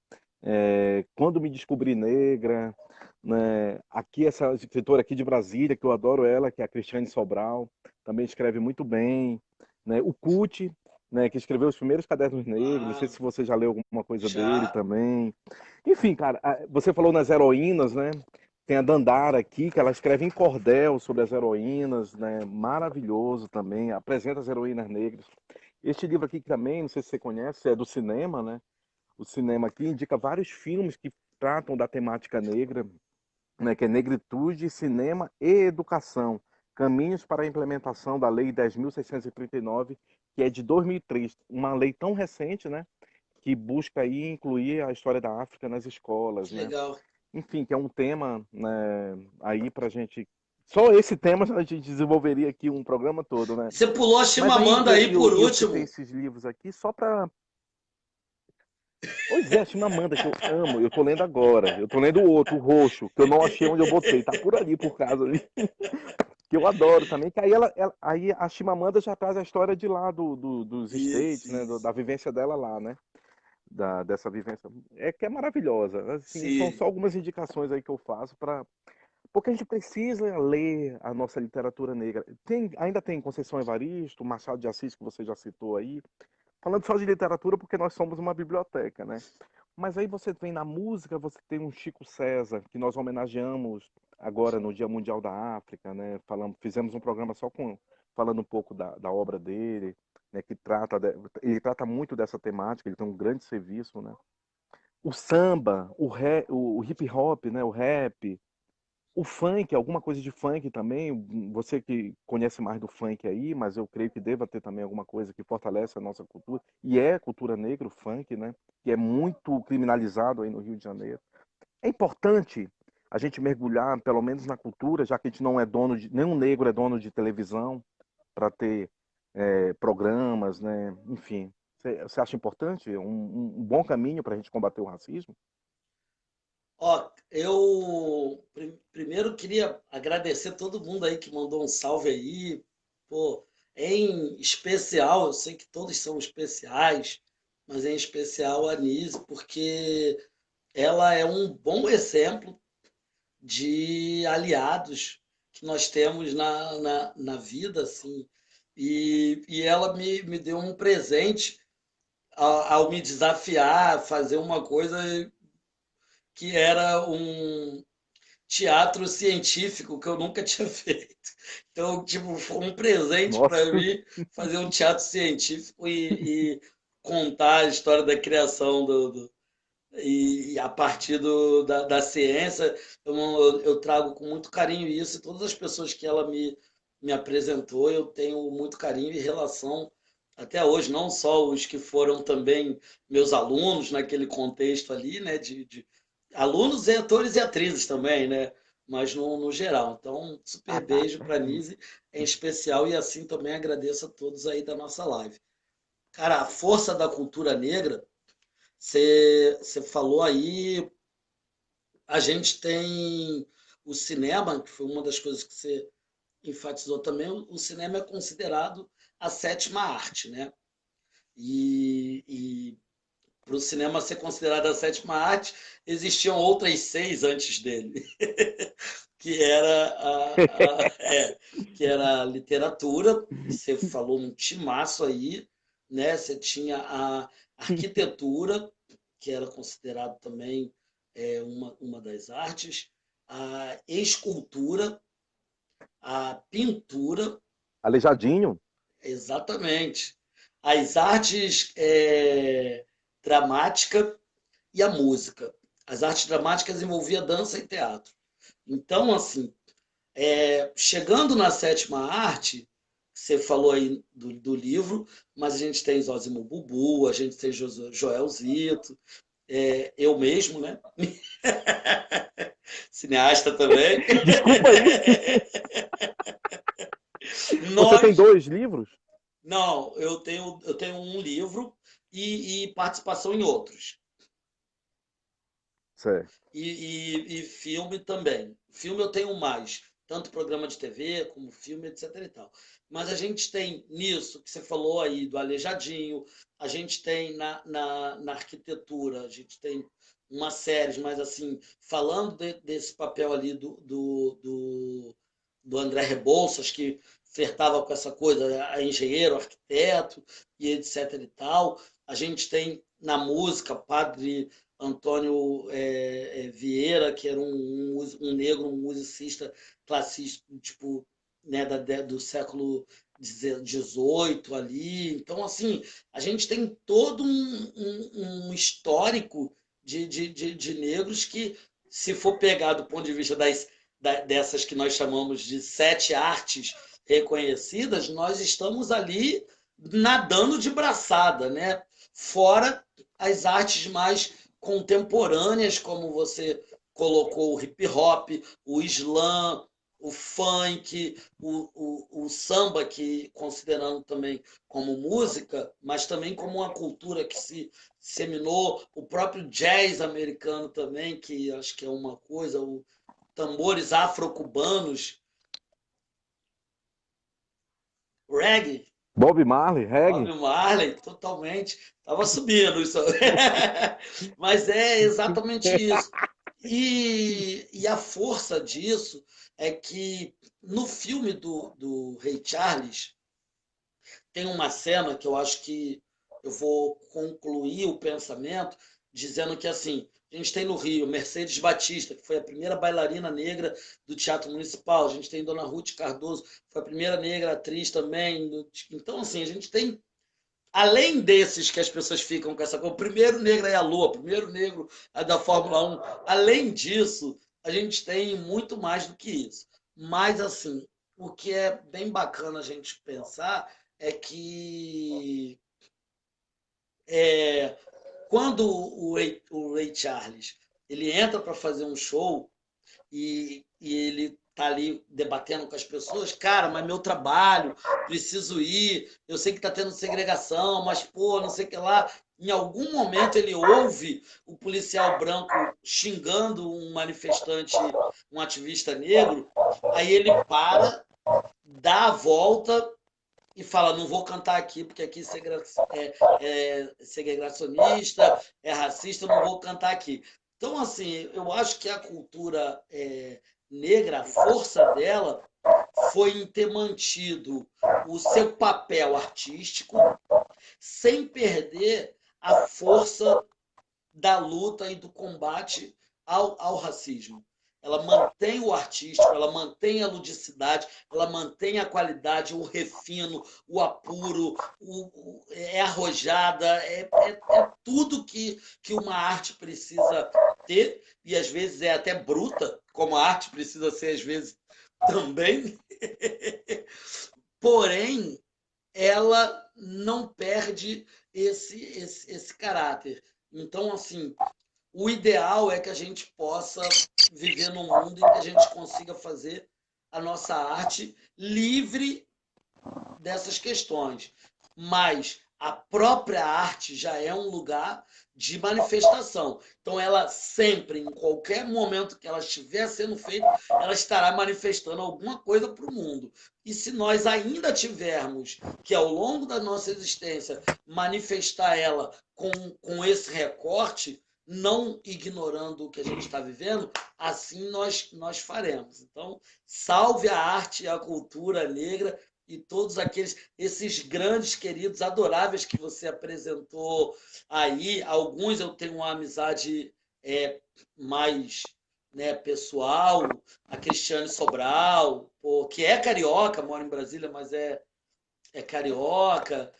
Quando Me Descobri Negra, né? Aqui essa escritora aqui de Brasília, que eu adoro ela, que é a Cristiane Sobral, também escreve muito bem, né? O Cuti, né, que escreveu os primeiros Cadernos Negros, não sei Ah, se você já leu alguma coisa dele já. também. Enfim, cara, você falou nas heroínas, né? Tem a Dandara aqui, que ela escreve em cordel sobre as heroínas, né? Maravilhoso também, apresenta as heroínas negras. Este livro aqui também, não sei se você conhece, é do cinema, né? O cinema aqui indica vários filmes que tratam da temática negra, né? Que é Negritude, Cinema e Educação. Caminhos para a implementação da Lei 10.639, que é de 2003, uma lei tão recente, né? Que busca aí incluir a história da África nas escolas, Que né? legal. Enfim, que é um tema, né, aí para a gente. Só esse tema a gente desenvolveria aqui um programa todo, né? Você pulou a Mas aí Chimamanda aí por eu citei último. esses livros aqui só para. Pois é, Chimamanda, que eu amo, eu tô lendo agora. Eu tô lendo o outro, o roxo, que eu não achei onde eu botei, tá por ali, por casa ali, que eu adoro também. Que aí, aí a Chimamanda já traz a história de lá dos States, Isso, né? isso. Da vivência dela lá, né? Dessa vivência. É que é maravilhosa. Assim, são Sim. só algumas indicações aí que eu faço para. Porque a gente precisa ler a nossa literatura negra. Ainda tem Conceição Evaristo, Machado de Assis, que você já citou aí. Falando só de literatura, porque nós somos uma biblioteca, né? Mas aí você vem na música, você tem um Chico César, que nós homenageamos agora no Dia Mundial da África, né? Fizemos um programa só falando um pouco da obra dele, né? Ele trata muito dessa temática, ele tem um grande serviço, né? O samba, o hip hop, né? O rap, o funk, alguma coisa de funk também. Você que conhece mais do funk aí, mas eu creio que deva ter também alguma coisa que fortalece a nossa cultura. E é cultura negra, o funk, né? Que é muito criminalizado aí no Rio de Janeiro. É importante a gente mergulhar, pelo menos na cultura, já que a gente não é dono de. Nenhum negro é dono de televisão para ter programas, né? Enfim. Você acha importante? Um bom caminho para a gente combater o racismo? Ó, eu primeiro queria agradecer todo mundo aí que mandou um salve aí. Pô, em especial, eu sei que todos são especiais, mas em especial a Nise, porque ela é um bom exemplo de aliados que nós temos na vida, assim. E ela me deu um presente ao me desafiar a fazer uma coisa que era um teatro científico que eu nunca tinha feito. Então, tipo, foi um presente para Nossa, mim fazer um teatro científico e contar a história da criação e a partir da ciência, eu trago com muito carinho isso, e todas as pessoas que ela me apresentou, eu tenho muito carinho e relação até hoje, não só os que foram também meus alunos naquele contexto ali, né, de alunos e atores e atrizes também, né, mas no geral. Então, super beijo para a Nise em especial, e assim também agradeço a todos aí da nossa live. Cara, a força da cultura negra, você falou aí, a gente tem o cinema, que foi uma das coisas que você enfatizou também, o cinema é considerado a sétima arte, né? E para o cinema ser considerado a sétima arte, existiam outras seis antes dele, que era que era a literatura, e você falou um timaço aí, né? Você tinha a arquitetura, que era considerado também uma das artes, a escultura, a pintura, Aleijadinho. exatamente, as artes dramática e a música. As artes dramáticas envolvia dança e teatro. Então, assim, chegando na sétima arte, você falou aí do livro, mas a gente tem Zózimo Bubu, a gente tem Joelzito, eu mesmo, né? Cineasta também. Desculpa aí. Você tem Nós. 2 livros? Não, eu tenho um livro e participação em outros. Certo. E filme também. Filme eu tenho mais, tanto programa de TV como filme, etc e tal. Mas a gente tem nisso que você falou aí do Aleijadinho, a gente tem na arquitetura, a gente tem uma série, mas assim, falando desse papel ali do André Rebouças, que flertava com essa coisa, a engenheiro, arquiteto e etc e tal. A gente tem na música, Padre Antônio Vieira, que era um negro, um musicista classista, tipo, né, do século XVIII ali. Então, assim, a gente tem todo um histórico de negros que, se for pegar do ponto de vista dessas que nós chamamos de 7 artes reconhecidas, nós estamos ali nadando de braçada, né? Fora as artes mais contemporâneas, como você colocou o hip hop, o slam, o funk, o samba, que considerando também como música, mas também como uma cultura que se disseminou, o próprio jazz americano também, que acho que é uma coisa, o tambores afro-cubanos, reggae, Bob Marley, Bob reggae? Marley, totalmente. Estava subindo isso. Mas é exatamente isso. E a força disso é que no filme do Rei Charles tem uma cena que eu acho que eu vou concluir o pensamento dizendo que assim, a gente tem no Rio Mercedes Batista, que foi a primeira bailarina negra do Teatro Municipal. A gente tem Dona Ruth Cardoso, que foi a primeira negra atriz também. Então, assim, a gente tem, além desses que as pessoas ficam com essa coisa, o primeiro negro é a Lua, o primeiro negro é da Fórmula 1. Além disso, a gente tem muito mais do que isso. Mas, assim, o que é bem bacana a gente pensar é que é, quando o Ray Charles ele entra para fazer um show e ele tá ali debatendo com as pessoas, cara, mas meu trabalho, preciso ir, eu sei que tá tendo segregação, mas pô, não sei o que lá. Em algum momento ele ouve o policial branco xingando um manifestante, um ativista negro, aí ele para, dá a volta e fala, não vou cantar aqui, porque aqui é segregacionista, é racista, não vou cantar aqui. Então, assim, eu acho que a cultura negra, a força dela foi em ter mantido o seu papel artístico sem perder a força da luta e do combate ao racismo. Ela mantém o artístico, ela mantém a ludicidade, ela mantém a qualidade, o refino, o apuro, é arrojada, é tudo que uma arte precisa ter, e às vezes é até bruta, como a arte precisa ser às vezes também. Porém, ela não perde esse caráter. Então, assim, o ideal é que a gente possa viver num mundo em que a gente consiga fazer a nossa arte livre dessas questões. Mas a própria arte já é um lugar de manifestação. Então, ela sempre, em qualquer momento que ela estiver sendo feita, ela estará manifestando alguma coisa para o mundo. E se nós ainda tivermos que, ao longo da nossa existência, manifestar ela com esse recorte, não ignorando o que a gente está vivendo, assim nós faremos. Então, salve a arte e a cultura negra e todos esses grandes queridos, adoráveis que você apresentou aí. Alguns eu tenho uma amizade mais, né, pessoal, a Cristiane Sobral, pô, que é carioca, mora em Brasília, mas é carioca,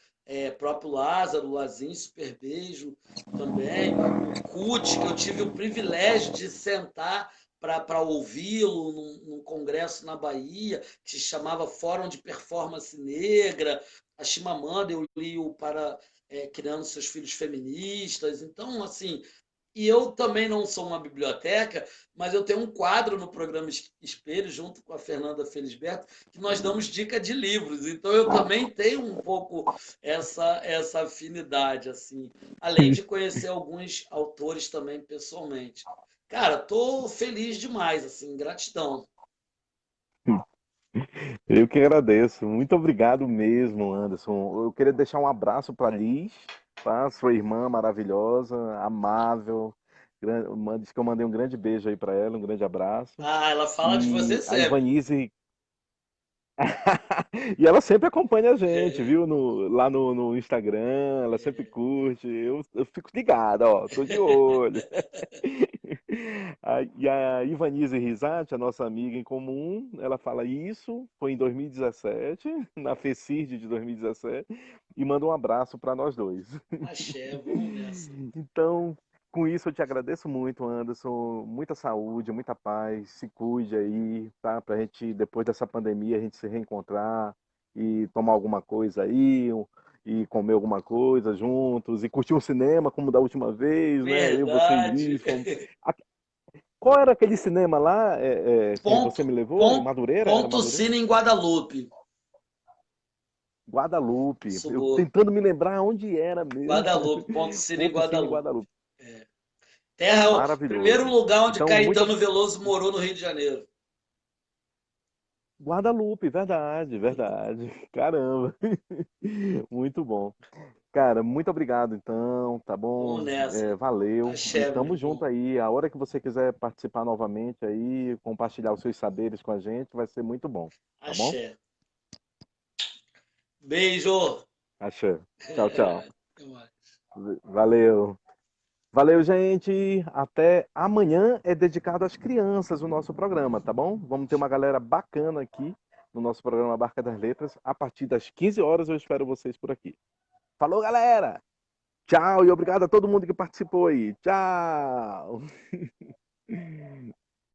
próprio Lázaro, Lazinho, super beijo também, o Cut, que eu tive o privilégio de sentar para ouvi-lo num congresso na Bahia, que se chamava Fórum de Performance Negra. A Chimamanda, eu li-o para Criando Seus Filhos Feministas. Então, assim, e eu também não sou uma biblioteca, mas eu tenho um quadro no programa Espelho, junto com a Fernanda Felisberto, que nós damos dica de livros. Então eu também tenho um pouco essa afinidade, assim, além de conhecer alguns autores também pessoalmente. Cara, tô feliz demais, assim, gratidão. Eu que agradeço. Muito obrigado mesmo, Anderson. Eu queria deixar um abraço para Liz, tá? Sua irmã maravilhosa, amável. Diz que eu mandei um grande beijo aí para ela, um grande abraço. Ah, ela fala de você E a sempre. Ivanise. E ela sempre acompanha a gente, viu? Lá no Instagram, ela sempre curte. Eu fico ligado, ó, tô de olho. E a Ivanise Risati, a nossa amiga em comum, ela fala isso, foi em 2017, na FECIRD de 2017, e manda um abraço para nós dois. Axé, vamos nessa. Então, com isso eu te agradeço muito, Anderson. Muita saúde, muita paz. Se cuide aí, tá? Pra gente, depois dessa pandemia, a gente se reencontrar e tomar alguma coisa aí, e comer alguma coisa juntos, e curtir um cinema como da última vez, né? Eu, você e Verdade. Liz. A- Qual era aquele cinema lá que você Ponto, me levou? Em ponto, Madureira? Era ponto Madureira? Cine em Guadalupe. Guadalupe. Eu Subou. tentando me lembrar onde era mesmo. Guadalupe, ponto Cine em Ponto Cine Guadalupe. Guadalupe. É. Terra, o primeiro Maravilhoso. lugar onde Então, muito Caetano Veloso morou no Rio de Janeiro. Guadalupe, verdade, verdade. Caramba. Muito bom. Cara, muito obrigado então, tá Vamos bom? nessa. Valeu. E Axé, meu tamo junto irmão. aí. A hora que você quiser participar novamente aí, compartilhar os seus saberes com a gente, vai ser muito bom, tá bom? Axé. Beijo. Achei. Tchau, tchau. Até mais. Valeu. Valeu, gente. Até amanhã é dedicado às crianças o nosso programa, tá bom? Vamos ter uma galera bacana aqui no nosso programa Barca das Letras. A partir das 15 horas eu espero vocês por aqui. Falou, galera! Tchau e obrigado a todo mundo que participou aí. Tchau!